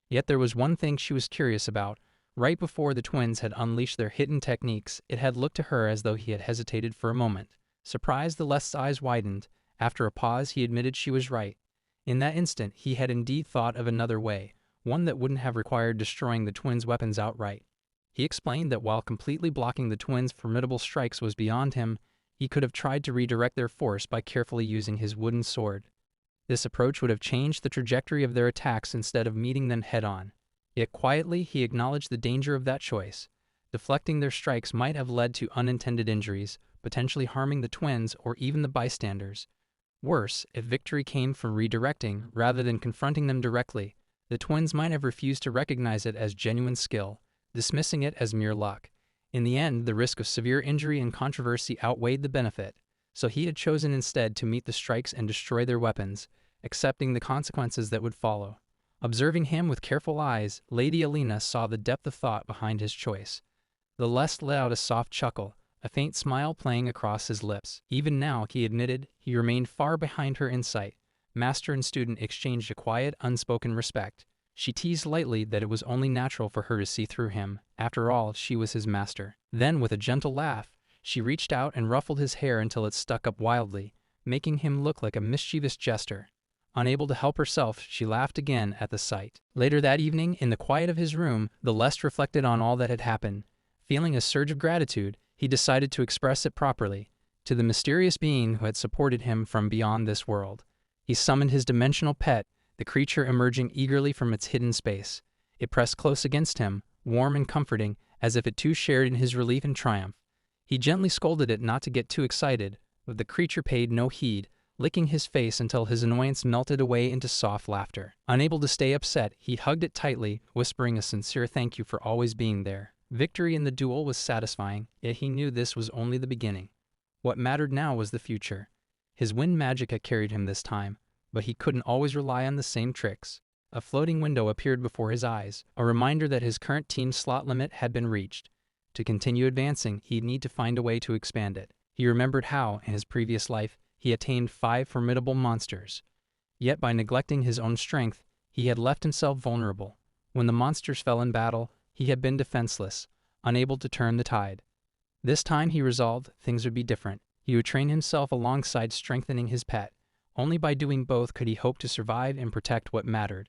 Yet there was one thing she was curious about. Right before the twins had unleashed their hidden techniques, it had looked to her as though he had hesitated for a moment. Surprised, the Lest's eyes widened. After a pause, he admitted she was right. In that instant, he had indeed thought of another way, one that wouldn't have required destroying the twins' weapons outright. He explained that while completely blocking the twins' formidable strikes was beyond him, he could have tried to redirect their force by carefully using his wooden sword. This approach would have changed the trajectory of their attacks instead of meeting them head-on. Yet quietly, he acknowledged the danger of that choice. Deflecting their strikes might have led to unintended injuries, potentially harming the twins or even the bystanders. Worse, if victory came from redirecting rather than confronting them directly, the twins might have refused to recognize it as genuine skill, dismissing it as mere luck. In the end, the risk of severe injury and controversy outweighed the benefit, so he had chosen instead to meet the strikes and destroy their weapons, accepting the consequences that would follow. Observing him with careful eyes, Lady Alina saw the depth of thought behind his choice. The Lest let out a soft chuckle, a faint smile playing across his lips. Even now, he admitted, he remained far behind her insight. Master and student exchanged a quiet, unspoken respect. She teased lightly that it was only natural for her to see through him. After all, she was his master. Then, with a gentle laugh, she reached out and ruffled his hair until it stuck up wildly, making him look like a mischievous jester. Unable to help herself, she laughed again at the sight. Later that evening, in the quiet of his room, the Lest reflected on all that had happened. Feeling a surge of gratitude, he decided to express it properly, to the mysterious being who had supported him from beyond this world. He summoned his dimensional pet, the creature emerging eagerly from its hidden space. It pressed close against him, warm and comforting, as if it too shared in his relief and triumph. He gently scolded it not to get too excited, but the creature paid no heed, licking his face until his annoyance melted away into soft laughter. Unable to stay upset, he hugged it tightly, whispering a sincere thank you for always being there. Victory in the duel was satisfying, yet he knew this was only the beginning. What mattered now was the future. His wind magic had carried him this time, but he couldn't always rely on the same tricks. A floating window appeared before his eyes, a reminder that his current team slot limit had been reached. To continue advancing, he'd need to find a way to expand it. He remembered how, in his previous life, he had tamed 5 formidable monsters. Yet by neglecting his own strength, he had left himself vulnerable. When the monsters fell in battle, he had been defenseless, unable to turn the tide. This time, he resolved, things would be different. He would train himself alongside strengthening his pet. Only by doing both could he hope to survive and protect what mattered.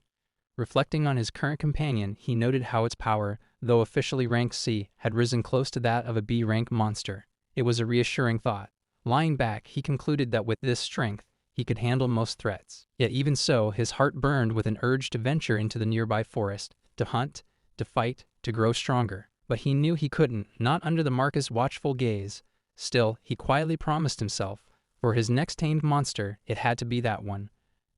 Reflecting on his current companion, he noted how its power, though officially ranked C, had risen close to that of a B-rank monster. It was a reassuring thought. Lying back, he concluded that with this strength, he could handle most threats. Yet even so, his heart burned with an urge to venture into the nearby forest, to hunt, to fight, to grow stronger. But he knew he couldn't, not under the Marcus' watchful gaze. Still, he quietly promised himself, for his next tamed monster, it had to be that one.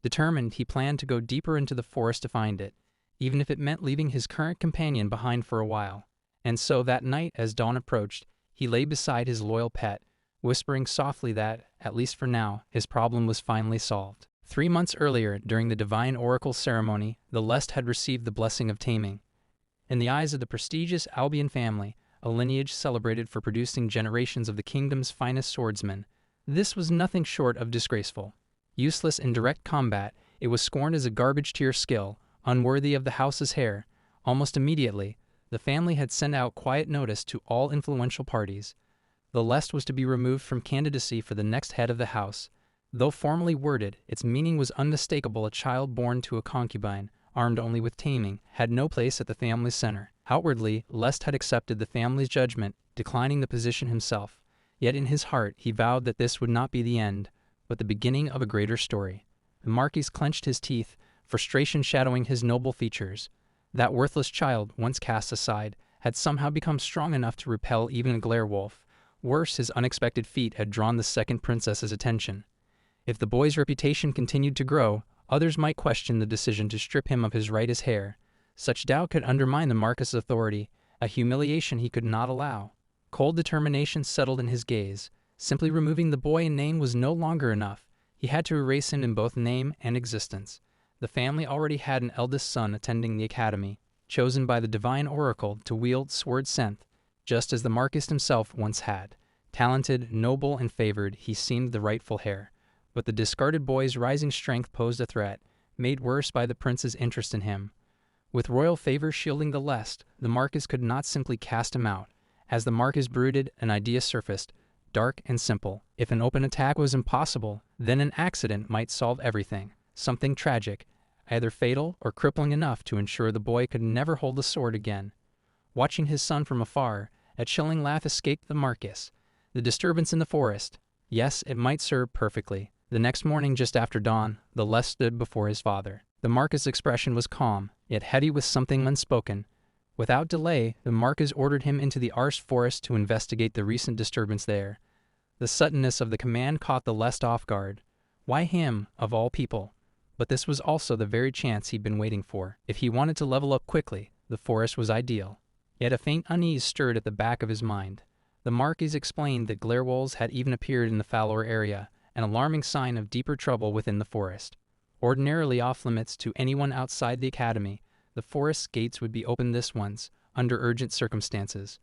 Determined, he planned to go deeper into the forest to find it, even if it meant leaving his current companion behind for a while. And so that night, as dawn approached, he lay beside his loyal pet, whispering softly that, at least for now, his problem was finally solved. 3 months earlier, during the divine oracle ceremony, the Lest had received the blessing of taming. In the eyes of the prestigious Albion family, a lineage celebrated for producing generations of the kingdom's finest swordsmen, this was nothing short of disgraceful. Useless in direct combat, it was scorned as a garbage-tier skill, unworthy of the house's heir. Almost immediately, the family had sent out quiet notice to all influential parties. The Lest was to be removed from candidacy for the next head of the house. Though formally worded, its meaning was unmistakable. A child born to a concubine, armed only with taming, had no place at the family's center. Outwardly, Lest had accepted the family's judgment, declining the position himself. Yet in his heart, he vowed that this would not be the end, but the beginning of a greater story. The Marquis clenched his teeth, frustration shadowing his noble features. That worthless child, once cast aside, had somehow become strong enough to repel even a Glarewolf. Worse, his unexpected feat had drawn the second princess's attention. If the boy's reputation continued to grow, others might question the decision to strip him of his right as heir. Such doubt could undermine the Marquis' authority, a humiliation he could not allow. Cold determination settled in his gaze. Simply removing the boy in name was no longer enough. He had to erase him in both name and existence. The family already had an eldest son attending the academy, chosen by the divine oracle to wield sword Senth, just as the Marquis himself once had. Talented, noble, and favored, he seemed the rightful heir. But the discarded boy's rising strength posed a threat, made worse by the prince's interest in him. With royal favor shielding the Lest, the Marquis could not simply cast him out. As the Marquis brooded, an idea surfaced, dark and simple. If an open attack was impossible, then an accident might solve everything. Something tragic, either fatal or crippling enough to ensure the boy could never hold a sword again. Watching his son from afar, a chilling laugh escaped the Marquis. The disturbance in the forest. Yes, it might serve perfectly. The next morning, just after dawn, the Lest stood before his father. The Marquis' expression was calm, yet heavy with something unspoken. Without delay, the Marquis ordered him into the Arse forest to investigate the recent disturbance there. The suddenness of the command caught the Lest off guard. Why him, of all people? But this was also the very chance he'd been waiting for. If he wanted to level up quickly, the forest was ideal. Yet a faint unease stirred at the back of his mind. The Marquis explained that Glarewolves had even appeared in the fallower area, an alarming sign of deeper trouble within the forest. Ordinarily off limits to anyone outside the academy, the forest's gates would be opened this once, under urgent circumstances.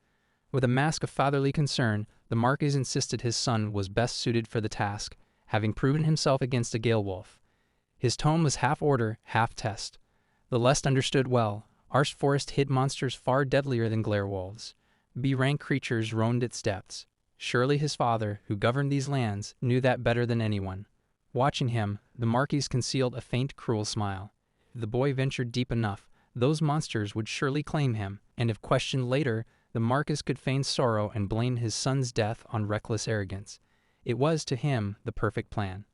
With a mask of fatherly concern, the Marquis insisted his son was best suited for the task, having proven himself against a Galewolf. His tone was half order, half test. The Lest understood well. Arse forest hid monsters far deadlier than Glarewolves. B-rank creatures roamed its depths. Surely his father, who governed these lands, knew that better than anyone. Watching him, the Marquis concealed a faint, cruel smile. If the boy ventured deep enough, those monsters would surely claim him, and if questioned later, the Marquis could feign sorrow and blame his son's death on reckless arrogance. It was, to him, the perfect plan.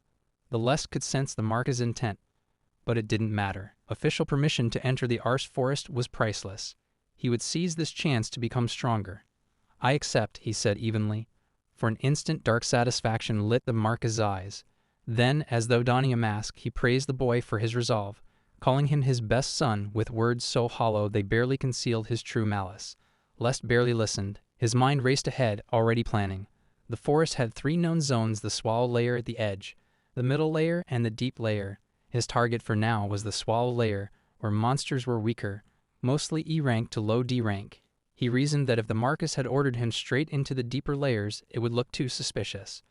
The Lest could sense the Marquis' intent, but it didn't matter. Official permission to enter the Arse forest was priceless. He would seize this chance to become stronger. "I accept," he said evenly. For an instant, dark satisfaction lit the Marquis' eyes. Then, as though donning a mask, he praised the boy for his resolve, calling him his best son with words so hollow they barely concealed his true malice. Lest barely listened. His mind raced ahead, already planning. The forest had 3 known zones: the swallow layer at the edge, the middle layer, and the deep layer. His target for now was the swallow layer, where monsters were weaker, mostly E rank to low D rank. He reasoned that if the Marquis had ordered him straight into the deeper layers, it would look too suspicious.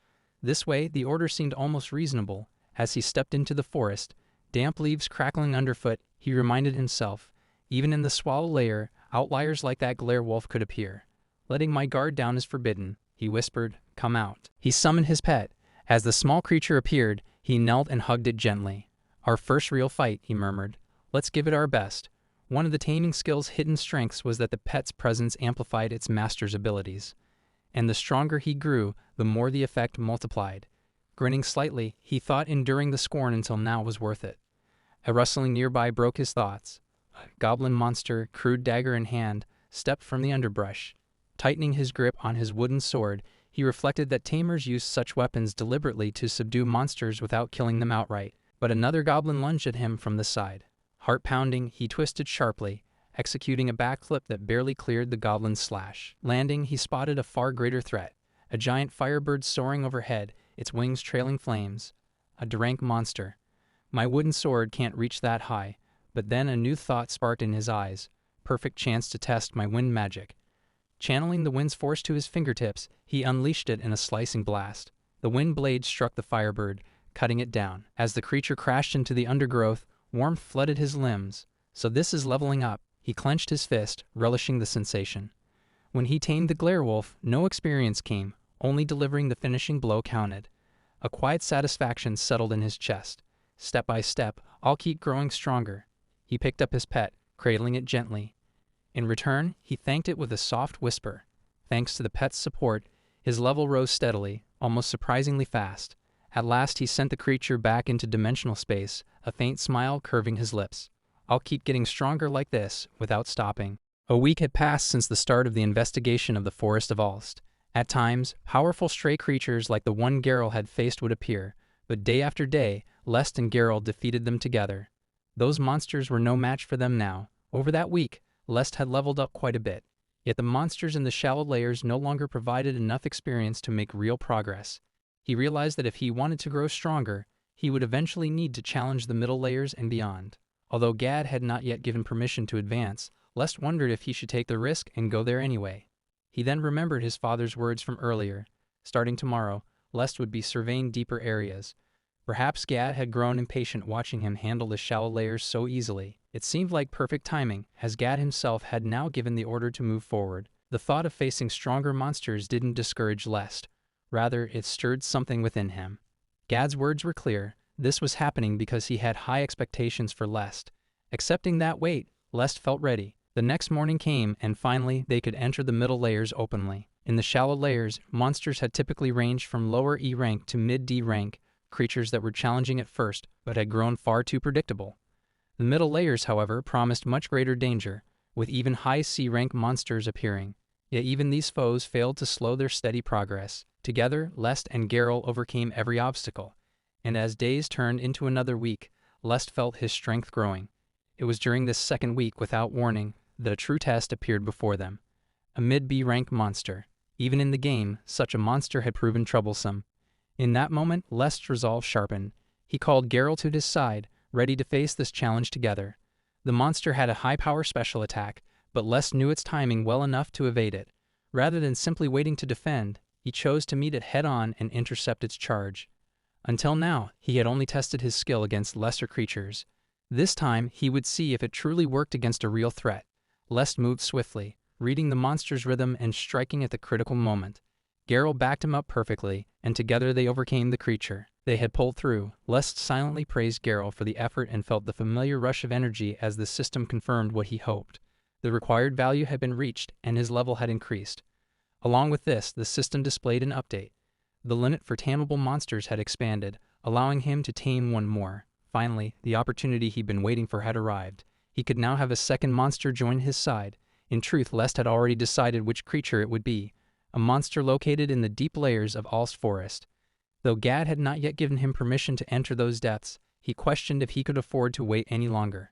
This way, the order seemed almost reasonable. As he stepped into the forest, damp leaves crackling underfoot, he reminded himself, even in the swallow layer, outliers like that Glarewolf could appear. "Letting my guard down is forbidden," he whispered. "Come out." He summoned his pet. As the small creature appeared, he knelt and hugged it gently. "Our first real fight," he murmured. Let's give it our best. One of the taming skill's hidden strengths was that the pet's presence amplified its master's abilities. And the stronger he grew, the more the effect multiplied. Grinning slightly, he thought enduring the scorn until now was worth it. A rustling nearby broke his thoughts. A goblin monster, crude dagger in hand, stepped from the underbrush. Tightening his grip on his wooden sword, he reflected that tamers used such weapons deliberately to subdue monsters without killing them outright. But another goblin lunged at him from the side. Heart-pounding, he twisted sharply, executing a backflip that barely cleared the goblin's slash. Landing, he spotted a far greater threat. A giant firebird soaring overhead, its wings trailing flames. A Drank monster. My wooden sword can't reach that high. But then a new thought sparked in his eyes. Perfect chance to test my wind magic. Channeling the wind's force to his fingertips, he unleashed it in a slicing blast. The wind blade struck the firebird, cutting it down. As the creature crashed into the undergrowth, warmth flooded his limbs. So this is leveling up. He clenched his fist, relishing the sensation. When he tamed the Glarewolf, no experience came, only delivering the finishing blow counted. A quiet satisfaction settled in his chest. Step by step, I'll keep growing stronger. He picked up his pet, cradling it gently. In return, he thanked it with a soft whisper. Thanks to the pet's support, his level rose steadily, almost surprisingly fast. At last he sent the creature back into dimensional space, a faint smile curving his lips. I'll keep getting stronger like this, without stopping. A week had passed since the start of the investigation of the Forest of Alst. At times, powerful stray creatures like the one Geralt had faced would appear, but day after day, Lest and Geralt defeated them together. Those monsters were no match for them now. Over that week, Lest had leveled up quite a bit. Yet the monsters in the shallow layers no longer provided enough experience to make real progress. He realized that if he wanted to grow stronger, he would eventually need to challenge the middle layers and beyond. Although Gad had not yet given permission to advance, Lest wondered if he should take the risk and go there anyway. He then remembered his father's words from earlier. Starting tomorrow, Lest would be surveying deeper areas. Perhaps Gad had grown impatient watching him handle the shallow layers so easily. It seemed like perfect timing, as Gad himself had now given the order to move forward. The thought of facing stronger monsters didn't discourage Lest. Rather, it stirred something within him. Gad's words were clear. This was happening because he had high expectations for Lest. Accepting that weight, Lest felt ready. The next morning came, and finally, they could enter the middle layers openly. In the shallow layers, monsters had typically ranged from lower E rank to mid-D rank, creatures that were challenging at first, but had grown far too predictable. The middle layers, however, promised much greater danger, with even high C rank monsters appearing. Yet even these foes failed to slow their steady progress. Together, Lest and Geralt overcame every obstacle. And as days turned into another week, Lest felt his strength growing. It was during this second week, without warning, that a true test appeared before them. A mid-B rank monster. Even in the game, such a monster had proven troublesome. In that moment, Lest's resolve sharpened. He called Geralt to his side, ready to face this challenge together. The monster had a high-power special attack, but Lest knew its timing well enough to evade it. Rather than simply waiting to defend, he chose to meet it head-on and intercept its charge. Until now, he had only tested his skill against lesser creatures. This time, he would see if it truly worked against a real threat. Lest moved swiftly, reading the monster's rhythm and striking at the critical moment. Geralt backed him up perfectly, and together they overcame the creature. They had pulled through. Lest silently praised Geralt for the effort and felt the familiar rush of energy as the system confirmed what he hoped. The required value had been reached, and his level had increased. Along with this, the system displayed an update. The limit for tameable monsters had expanded, allowing him to tame one more. Finally, the opportunity he'd been waiting for had arrived. He could now have a second monster join his side. In truth, Lest had already decided which creature it would be. A monster located in the deep layers of Alst Forest. Though Gad had not yet given him permission to enter those depths, he questioned if he could afford to wait any longer.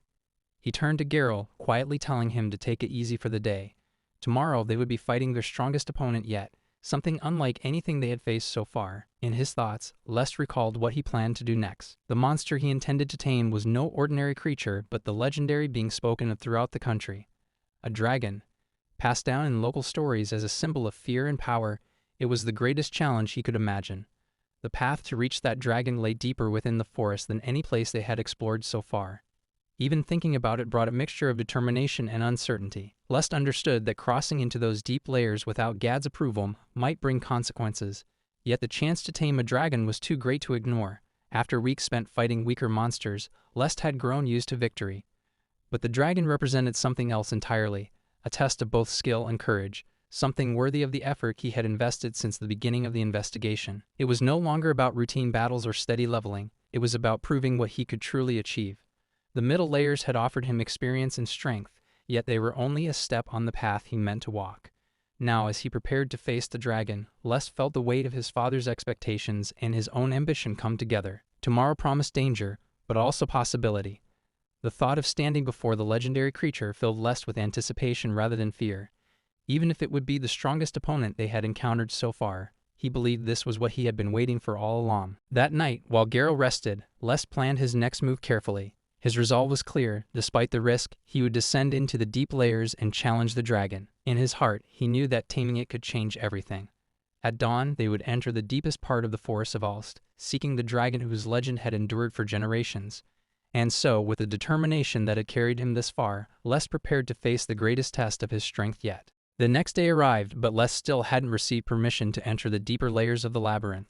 He turned to Geralt, quietly telling him to take it easy for the day. Tomorrow they would be fighting their strongest opponent yet, something unlike anything they had faced so far. In his thoughts, Lest recalled what he planned to do next. The monster he intended to tame was no ordinary creature, but the legendary being spoken of throughout the country. A dragon. Passed down in local stories as a symbol of fear and power, it was the greatest challenge he could imagine. The path to reach that dragon lay deeper within the forest than any place they had explored so far. Even thinking about it brought a mixture of determination and uncertainty. Lest understood that crossing into those deep layers without Gad's approval might bring consequences. Yet the chance to tame a dragon was too great to ignore. After weeks spent fighting weaker monsters, Lest had grown used to victory. But the dragon represented something else entirely, a test of both skill and courage, something worthy of the effort he had invested since the beginning of the investigation. It was no longer about routine battles or steady leveling, it was about proving what he could truly achieve. The middle layers had offered him experience and strength, yet they were only a step on the path he meant to walk. Now, as he prepared to face the dragon, Les felt the weight of his father's expectations and his own ambition come together. Tomorrow promised danger, but also possibility. The thought of standing before the legendary creature filled Les with anticipation rather than fear. Even if it would be the strongest opponent they had encountered so far, he believed this was what he had been waiting for all along. That night, while Garrow rested, Les planned his next move carefully. His resolve was clear. Despite the risk, he would descend into the deep layers and challenge the dragon. In his heart, he knew that taming it could change everything. At dawn, they would enter the deepest part of the Forest of Alst, seeking the dragon whose legend had endured for generations. And so, with the determination that had carried him this far, Les prepared to face the greatest test of his strength yet. The next day arrived, but Les still hadn't received permission to enter the deeper layers of the labyrinth.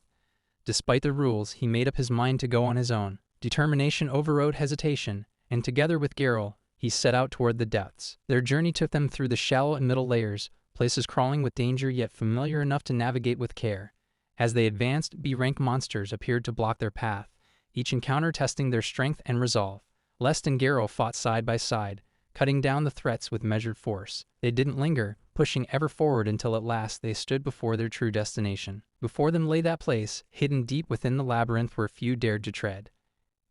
Despite the rules, he made up his mind to go on his own. Determination overrode hesitation, and together with Garrow, he set out toward the depths. Their journey took them through the shallow and middle layers, places crawling with danger yet familiar enough to navigate with care. As they advanced, B-rank monsters appeared to block their path, each encounter testing their strength and resolve. Les and Garrow fought side by side, cutting down the threats with measured force. They didn't linger, pushing ever forward until at last they stood before their true destination. Before them lay that place, hidden deep within the labyrinth where few dared to tread.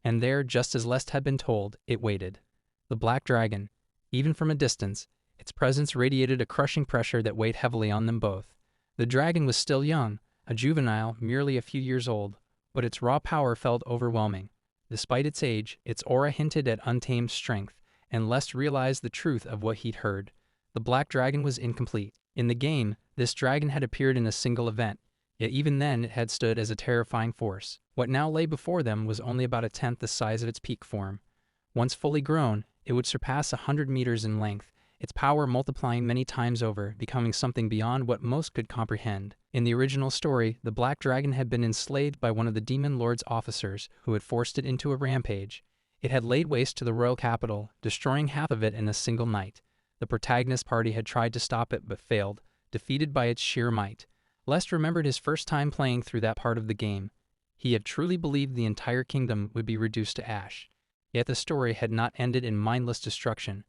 And there, just as Les had been told, it waited. The black dragon. Even from a distance, its presence radiated a crushing pressure that weighed heavily on them both. The dragon was still young, a juvenile, merely a few years old, but its raw power felt overwhelming. Despite its age, its aura hinted at untamed strength, and Les realized the truth of what he'd heard. The black dragon was incomplete. In the game, this dragon had appeared in a single event, yet even then it had stood as a terrifying force. What now lay before them was only about a tenth the size of its peak form. Once fully grown, it would surpass 100 meters in length, its power multiplying many times over, becoming something beyond what most could comprehend. In the original story, the black dragon had been enslaved by one of the demon lord's officers, who had forced it into a rampage. It had laid waste to the royal capital, destroying half of it in a single night. The protagonist party had tried to stop it but failed, defeated by its sheer might. Les remembered his first time playing through that part of the game. He had truly believed the entire kingdom would be reduced to ash. Yet the story had not ended in mindless destruction.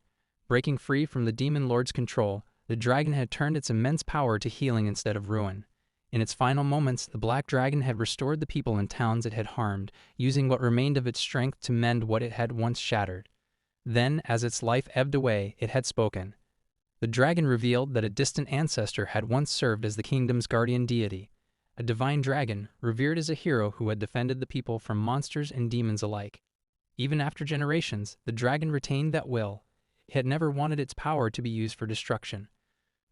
Breaking free from the demon lord's control, the dragon had turned its immense power to healing instead of ruin. In its final moments, the black dragon had restored the people and towns it had harmed, using what remained of its strength to mend what it had once shattered. Then, as its life ebbed away, it had spoken. The dragon revealed that a distant ancestor had once served as the kingdom's guardian deity, a divine dragon, revered as a hero who had defended the people from monsters and demons alike. Even after generations, the dragon retained that will. It had never wanted its power to be used for destruction.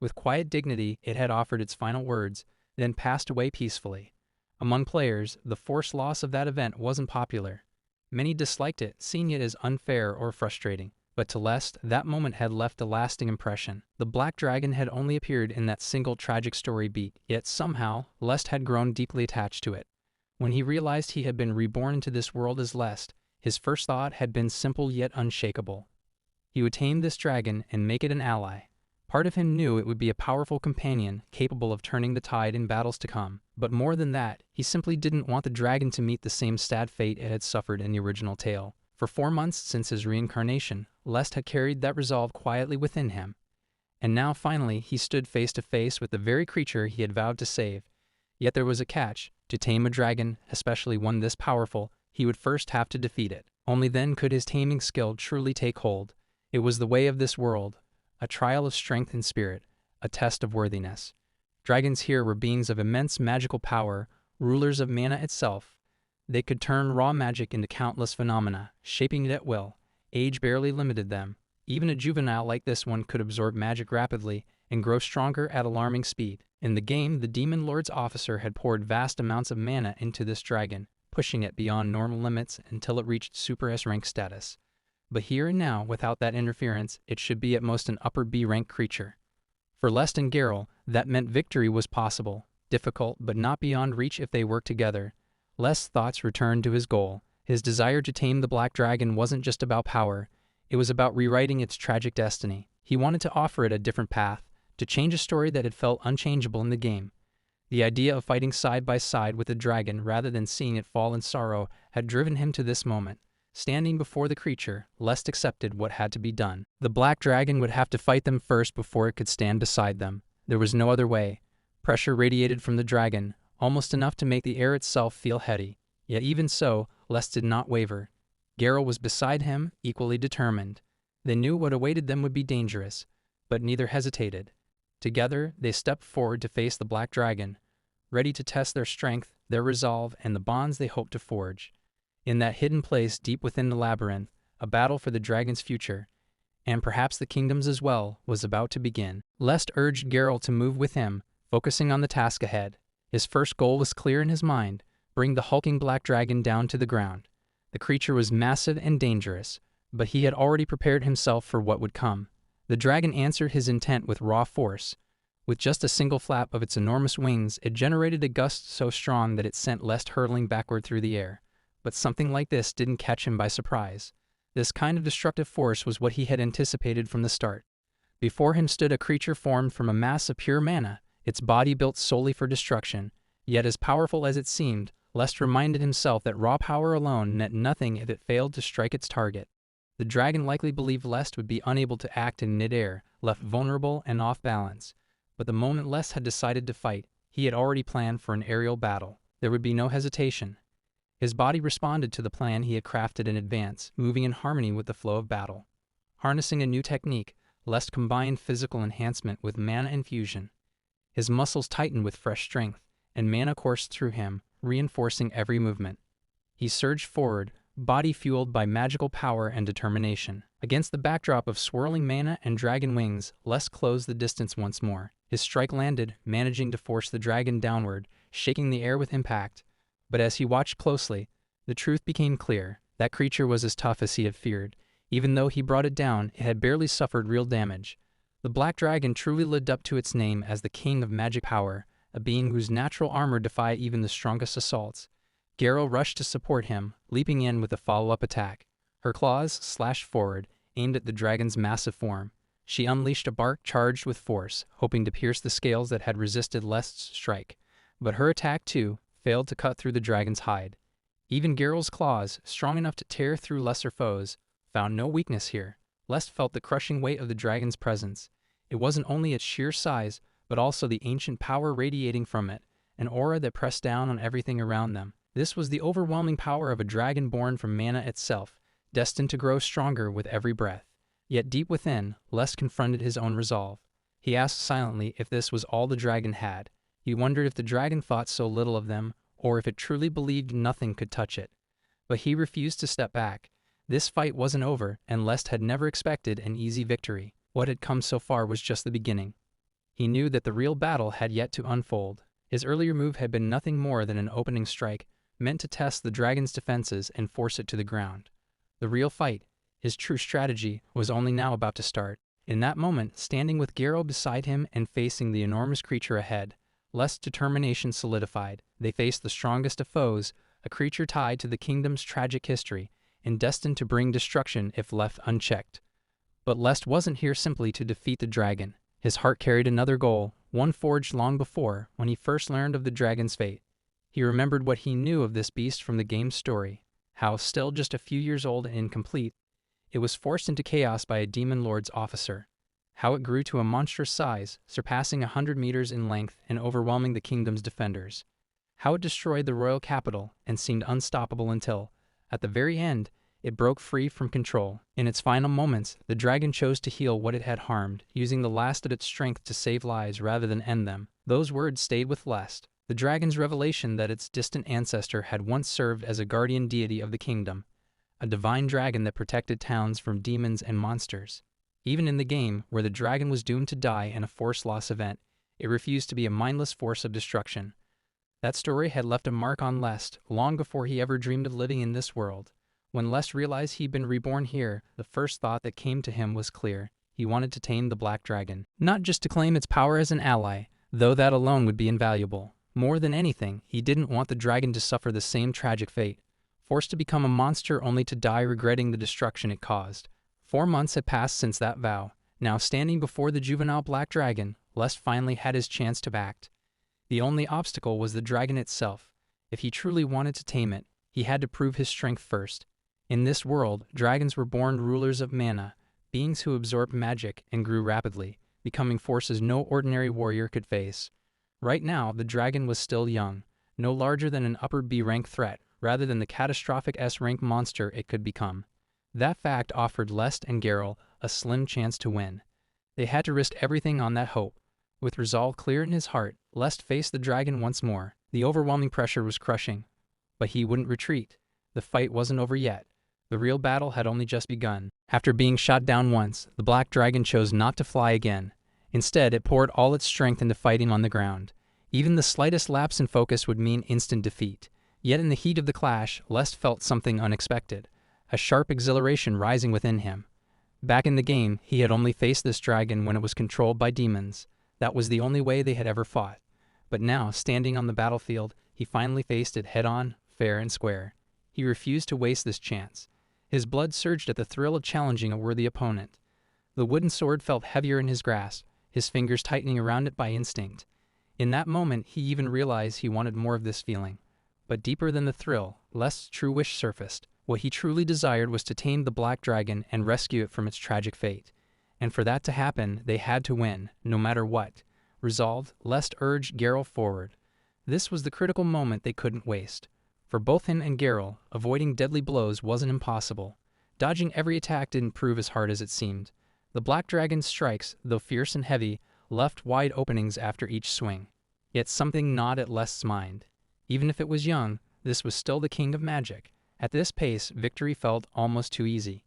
With quiet dignity, it had offered its final words, then passed away peacefully. Among players, the forced loss of that event wasn't popular. Many disliked it, seeing it as unfair or frustrating. But to Les, that moment had left a lasting impression. The black dragon had only appeared in that single tragic story beat, yet somehow, Les had grown deeply attached to it. When he realized he had been reborn into this world as Les, his first thought had been simple yet unshakable. He would tame this dragon and make it an ally. Part of him knew it would be a powerful companion, capable of turning the tide in battles to come. But more than that, he simply didn't want the dragon to meet the same sad fate it had suffered in the original tale. For 4 months since his reincarnation, Les had carried that resolve quietly within him. And now finally he stood face to face with the very creature he had vowed to save. Yet there was a catch. To tame a dragon, especially one this powerful, he would first have to defeat it. Only then could his taming skill truly take hold. It was the way of this world, a trial of strength and spirit, a test of worthiness. Dragons here were beings of immense magical power, rulers of mana itself. They could turn raw magic into countless phenomena, shaping it at will. Age barely limited them. Even a juvenile like this one could absorb magic rapidly and grow stronger at alarming speed. In the game, the Demon Lord's officer had poured vast amounts of mana into this dragon, pushing it beyond normal limits until it reached Super S rank status. But here and now, without that interference, it should be at most an upper B rank creature. For Les and Garrow, that meant victory was possible, difficult but not beyond reach if they worked together. Les' thoughts returned to his goal. His desire to tame the black dragon wasn't just about power. It was about rewriting its tragic destiny. He wanted to offer it a different path, to change a story that had felt unchangeable in the game. The idea of fighting side by side with the dragon rather than seeing it fall in sorrow had driven him to this moment. Standing before the creature, Lest accepted what had to be done. The black dragon would have to fight them first before it could stand beside them. There was no other way. Pressure radiated from the dragon, almost enough to make the air itself feel heady. Yet even so, Lest did not waver. Geralt was beside him, equally determined. They knew what awaited them would be dangerous, but neither hesitated. Together, they stepped forward to face the black dragon, ready to test their strength, their resolve, and the bonds they hoped to forge. In that hidden place deep within the labyrinth, a battle for the dragon's future, and perhaps the kingdom's as well, was about to begin. Lest urged Geralt to move with him, focusing on the task ahead. His first goal was clear in his mind: bring the hulking black dragon down to the ground. The creature was massive and dangerous, but he had already prepared himself for what would come. The dragon answered his intent with raw force. With just a single flap of its enormous wings, it generated a gust so strong that it sent Lest hurtling backward through the air. But something like this didn't catch him by surprise. This kind of destructive force was what he had anticipated from the start. Before him stood a creature formed from a mass of pure mana, its body built solely for destruction. Yet as powerful as it seemed, Lest reminded himself that raw power alone meant nothing if it failed to strike its target. The dragon likely believed Lest would be unable to act in mid-air, left vulnerable and off balance. But the moment Lest had decided to fight, he had already planned for an aerial battle. There would be no hesitation. His body responded to the plan he had crafted in advance, moving in harmony with the flow of battle. Harnessing a new technique, Lest combined physical enhancement with mana infusion. His muscles tightened with fresh strength, and mana coursed through him, reinforcing every movement. He surged forward, body fueled by magical power and determination. Against the backdrop of swirling mana and dragon wings, Lest closed the distance once more. His strike landed, managing to force the dragon downward, shaking the air with impact. But as he watched closely, the truth became clear. That creature was as tough as he had feared. Even though he brought it down, it had barely suffered real damage. The black dragon truly lived up to its name as the king of magic power, a being whose natural armor defied even the strongest assaults. Geralt rushed to support him, leaping in with a follow-up attack. Her claws slashed forward, aimed at the dragon's massive form. She unleashed a bark charged with force, hoping to pierce the scales that had resisted Lest's strike. But her attack, too, failed to cut through the dragon's hide. Even Geralt's claws, strong enough to tear through lesser foes, found no weakness here. Lest felt the crushing weight of the dragon's presence. It wasn't only its sheer size, but also the ancient power radiating from it, an aura that pressed down on everything around them. This was the overwhelming power of a dragon born from mana itself, destined to grow stronger with every breath. Yet deep within, Lest confronted his own resolve. He asked silently if this was all the dragon had. He wondered if the dragon thought so little of them, or if it truly believed nothing could touch it. But he refused to step back. This fight wasn't over, and Lest had never expected an easy victory. What had come so far was just the beginning. He knew that the real battle had yet to unfold. His earlier move had been nothing more than an opening strike, meant to test the dragon's defenses and force it to the ground. The real fight, his true strategy, was only now about to start. In that moment, standing with Geralt beside him and facing the enormous creature ahead, Lest's determination solidified. They faced the strongest of foes, a creature tied to the kingdom's tragic history, and destined to bring destruction if left unchecked. But Lest wasn't here simply to defeat the dragon. His heart carried another goal, one forged long before, when he first learned of the dragon's fate. He remembered what he knew of this beast from the game's story, how, still just a few years old and incomplete, it was forced into chaos by a demon lord's officer. How it grew to a monstrous size, surpassing 100 meters in length and overwhelming the kingdom's defenders. How it destroyed the royal capital and seemed unstoppable until, at the very end, it broke free from control. In its final moments, the dragon chose to heal what it had harmed, using the last of its strength to save lives rather than end them. Those words stayed with Lest. The dragon's revelation that its distant ancestor had once served as a guardian deity of the kingdom, a divine dragon that protected towns from demons and monsters. Even in the game, where the dragon was doomed to die in a force loss event, it refused to be a mindless force of destruction. That story had left a mark on Lest long before he ever dreamed of living in this world. When Lest realized he'd been reborn here, the first thought that came to him was clear. He wanted to tame the black dragon. Not just to claim its power as an ally, though that alone would be invaluable. More than anything, he didn't want the dragon to suffer the same tragic fate, forced to become a monster only to die regretting the destruction it caused. 4 months had passed since that vow. Now standing before the juvenile black dragon, Lest finally had his chance to act. The only obstacle was the dragon itself. If he truly wanted to tame it, he had to prove his strength first. In this world, dragons were born rulers of mana, beings who absorbed magic and grew rapidly, becoming forces no ordinary warrior could face. Right now, the dragon was still young, no larger than an upper B-rank threat, rather than the catastrophic S-rank monster it could become. That fact offered Lest and Geralt a slim chance to win. They had to risk everything on that hope. With resolve clear in his heart, Lest faced the dragon once more. The overwhelming pressure was crushing. But he wouldn't retreat. The fight wasn't over yet. The real battle had only just begun. After being shot down once, the black dragon chose not to fly again. Instead, it poured all its strength into fighting on the ground. Even the slightest lapse in focus would mean instant defeat. Yet in the heat of the clash, Lest felt something unexpected, a sharp exhilaration rising within him. Back in the game, he had only faced this dragon when it was controlled by demons. That was the only way they had ever fought. But now, standing on the battlefield, he finally faced it head-on, fair and square. He refused to waste this chance. His blood surged at the thrill of challenging a worthy opponent. The wooden sword felt heavier in his grasp, his fingers tightening around it by instinct. In that moment, he even realized he wanted more of this feeling. But deeper than the thrill, Lest's true wish surfaced. What he truly desired was to tame the black dragon and rescue it from its tragic fate. And for that to happen, they had to win, no matter what. Resolved, Lest urged Geralt forward. This was the critical moment they couldn't waste. For both him and Geralt, avoiding deadly blows wasn't impossible. Dodging every attack didn't prove as hard as it seemed. The black dragon's strikes, though fierce and heavy, left wide openings after each swing. Yet something gnawed at Lest's mind. Even if it was young, this was still the king of magic. At this pace, victory felt almost too easy.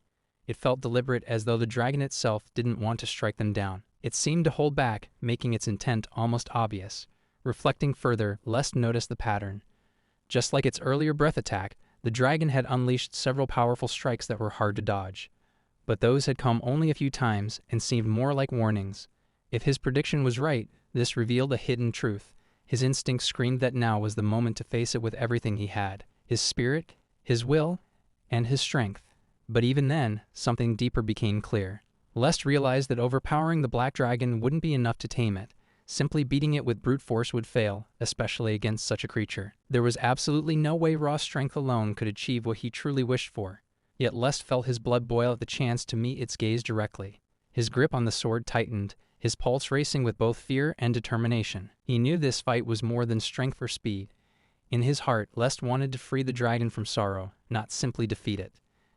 It felt deliberate, as though the dragon itself didn't want to strike them down. It seemed to hold back, making its intent almost obvious. Reflecting further, Lest noticed the pattern. Just like its earlier breath attack, the dragon had unleashed several powerful strikes that were hard to dodge. But those had come only a few times and seemed more like warnings. If his prediction was right, this revealed a hidden truth. His instinct screamed that now was the moment to face it with everything he had. His spirit, his will, and his strength. But even then, something deeper became clear. Lest realized that overpowering the black dragon wouldn't be enough to tame it. Simply beating it with brute force would fail, especially against such a creature. There was absolutely no way raw strength alone could achieve what he truly wished for. Yet Lest felt his blood boil at the chance to meet its gaze directly. His grip on the sword tightened, his pulse racing with both fear and determination. He knew this fight was more than strength or speed. In his heart, Lest wanted to free the dragon from sorrow, not simply defeat it.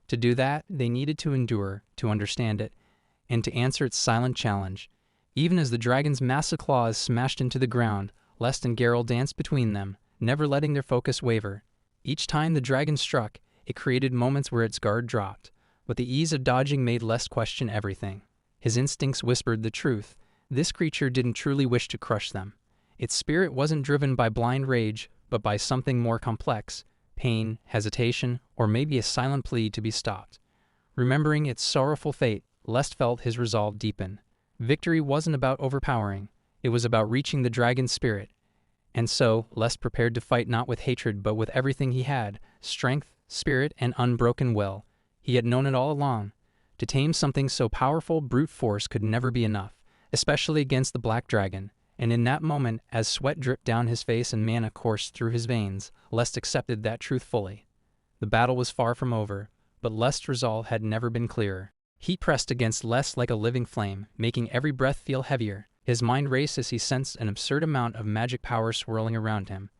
To do that, they needed to endure, to understand it, and to answer its silent challenge. Even as the dragon's massive claws smashed into the ground, Lest and Geralt danced between them, never letting their focus waver. Each time the dragon struck, it created moments where its guard dropped, but the ease of dodging made Lest question everything. His instincts whispered the truth. This creature didn't truly wish to crush them. Its spirit wasn't driven by blind rage, but by something more complex: pain, hesitation, or maybe a silent plea to be stopped. Remembering its sorrowful fate, Lest felt his resolve deepen. Victory wasn't about overpowering, it was about reaching the dragon's spirit. And so, Lest prepared to fight not with hatred but with everything he had: strength, spirit, and unbroken will. He had known it all along. To tame something so powerful, brute force could never be enough, especially against the black dragon. And in that moment, as sweat dripped down his face and mana coursed through his veins, Lest accepted that truth fully. The battle was far from over, but Lest's resolve had never been clearer. Heat pressed against Lest like a living flame, making every breath feel heavier. His mind raced as he sensed an absurd amount of magic power swirling around him.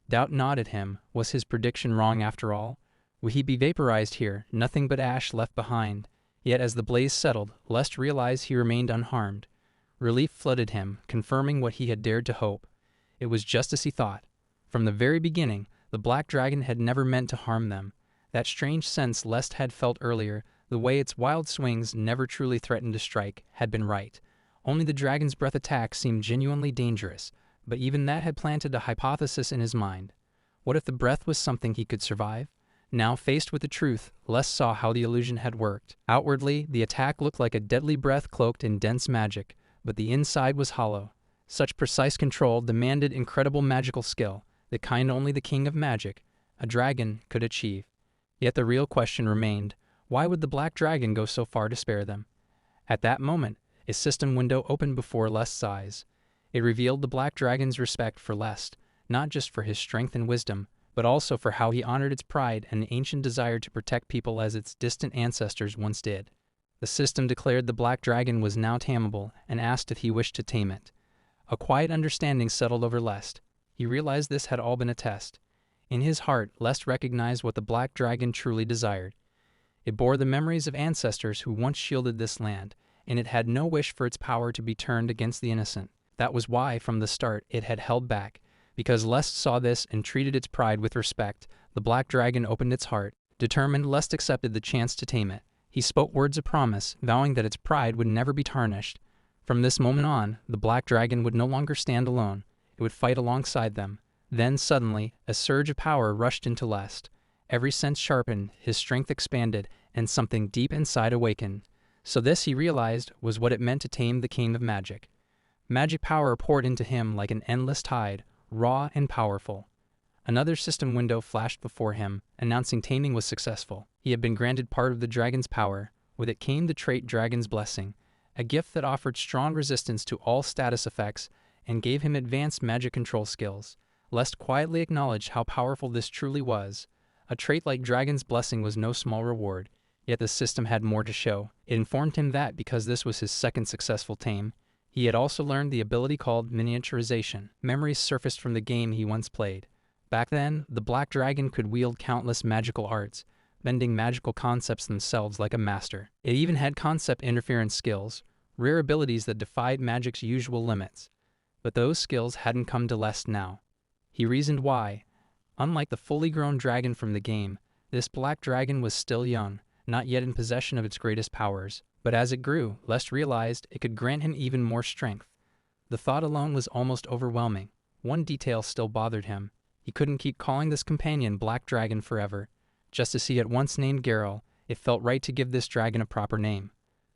Doubt gnawed at him. Was his prediction wrong after all? Would he be vaporized here, nothing but ash left behind? Yet as the blaze settled, Lest realized he remained unharmed. Relief flooded him, confirming what he had dared to hope. It was just as he thought. From the very beginning, the black dragon had never meant to harm them. That strange sense Lest had felt earlier, the way its wild swings never truly threatened to strike, had been right. Only the dragon's breath attack seemed genuinely dangerous, but even that had planted a hypothesis in his mind. What if the breath was something he could survive? Now faced with the truth, Lest saw how the illusion had worked. Outwardly, the attack looked like a deadly breath cloaked in dense magic, but the inside was hollow. Such precise control demanded incredible magical skill, the kind only the king of magic, a dragon, could achieve. Yet the real question remained: Why would the Black Dragon go so far to spare them? At that moment, a system window opened before Lest's eyes. It revealed the Black Dragon's respect for Lest, not just for his strength and wisdom, but also for how he honored its pride and the ancient desire to protect people as its distant ancestors once did. The system declared the Black Dragon was now tameable and asked if he wished to tame it. A quiet understanding settled over Lest. He realized this had all been a test. In his heart, Lest recognized what the Black Dragon truly desired. It bore the memories of ancestors who once shielded this land, and it had no wish for its power to be turned against the innocent. That was why, from the start, it had held back. Because Lest saw this and treated its pride with respect, the Black Dragon opened its heart. Determined, Lest accepted the chance to tame it. He spoke words of promise, vowing that its pride would never be tarnished. From this moment on, the Black Dragon would no longer stand alone. It would fight alongside them. Then, suddenly, a surge of power rushed into Lest. Every sense sharpened, his strength expanded, and something deep inside awakened. So this, he realized, was what it meant to tame the King of Magic. Magic power poured into him like an endless tide, raw and powerful. Another system window flashed before him, announcing taming was successful. He had been granted part of the dragon's power. With it came the trait Dragon's Blessing, a gift that offered strong resistance to all status effects and gave him advanced magic control skills. Lest quietly acknowledged how powerful this truly was. A trait like Dragon's Blessing was no small reward, yet the system had more to show. It informed him that because this was his second successful tame, he had also learned the ability called miniaturization. Memories surfaced from the game he once played. Back then, the Black Dragon could wield countless magical arts, bending magical concepts themselves like a master. It even had concept interference skills, rare abilities that defied magic's usual limits. But those skills hadn't come to Lest now. He reasoned why. Unlike the fully grown dragon from the game, this Black Dragon was still young, not yet in possession of its greatest powers. But as it grew, Lest realized it could grant him even more strength. The thought alone was almost overwhelming. One detail still bothered him. He couldn't keep calling this companion Black Dragon forever. Just as he had once named Geralt, it felt right to give this dragon a proper name.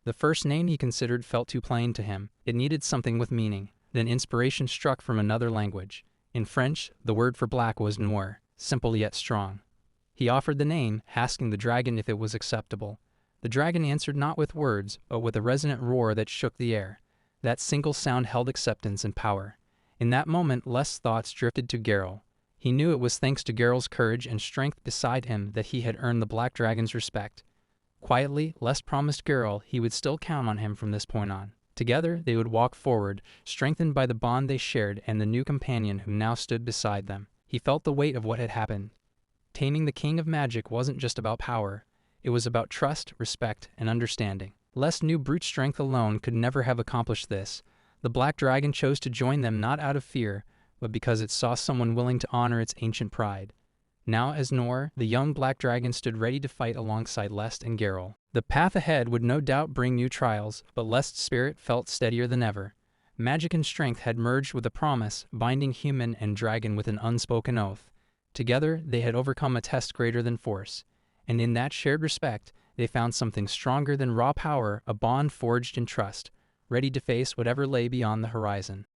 The first name he considered felt too plain to him. It needed something with meaning. Then inspiration struck from another language. In French, the word for black was noir, simple yet strong. He offered the name, asking the dragon if it was acceptable. The dragon answered not with words, but with a resonant roar that shook the air. That single sound held acceptance and power. In that moment, Lest's thoughts drifted to Geralt. He knew it was thanks to Geralt's courage and strength beside him that he had earned the Black Dragon's respect. Quietly, Lest promised Geralt he would still count on him from this point on. Together, they would walk forward, strengthened by the bond they shared and the new companion who now stood beside them. He felt the weight of what had happened. Taming the King of Magic wasn't just about power. It was about trust, respect, and understanding. Lest knew brute strength alone could never have accomplished this. The Black Dragon chose to join them not out of fear, but because it saw someone willing to honor its ancient pride. Now, as Nor, the young Black Dragon stood ready to fight alongside Lest and Geralt. The path ahead would no doubt bring new trials, but Lest's spirit felt steadier than ever. Magic and strength had merged with a promise, binding human and dragon with an unspoken oath. Together, they had overcome a test greater than force. And in that shared respect, they found something stronger than raw power, a bond forged in trust, ready to face whatever lay beyond the horizon.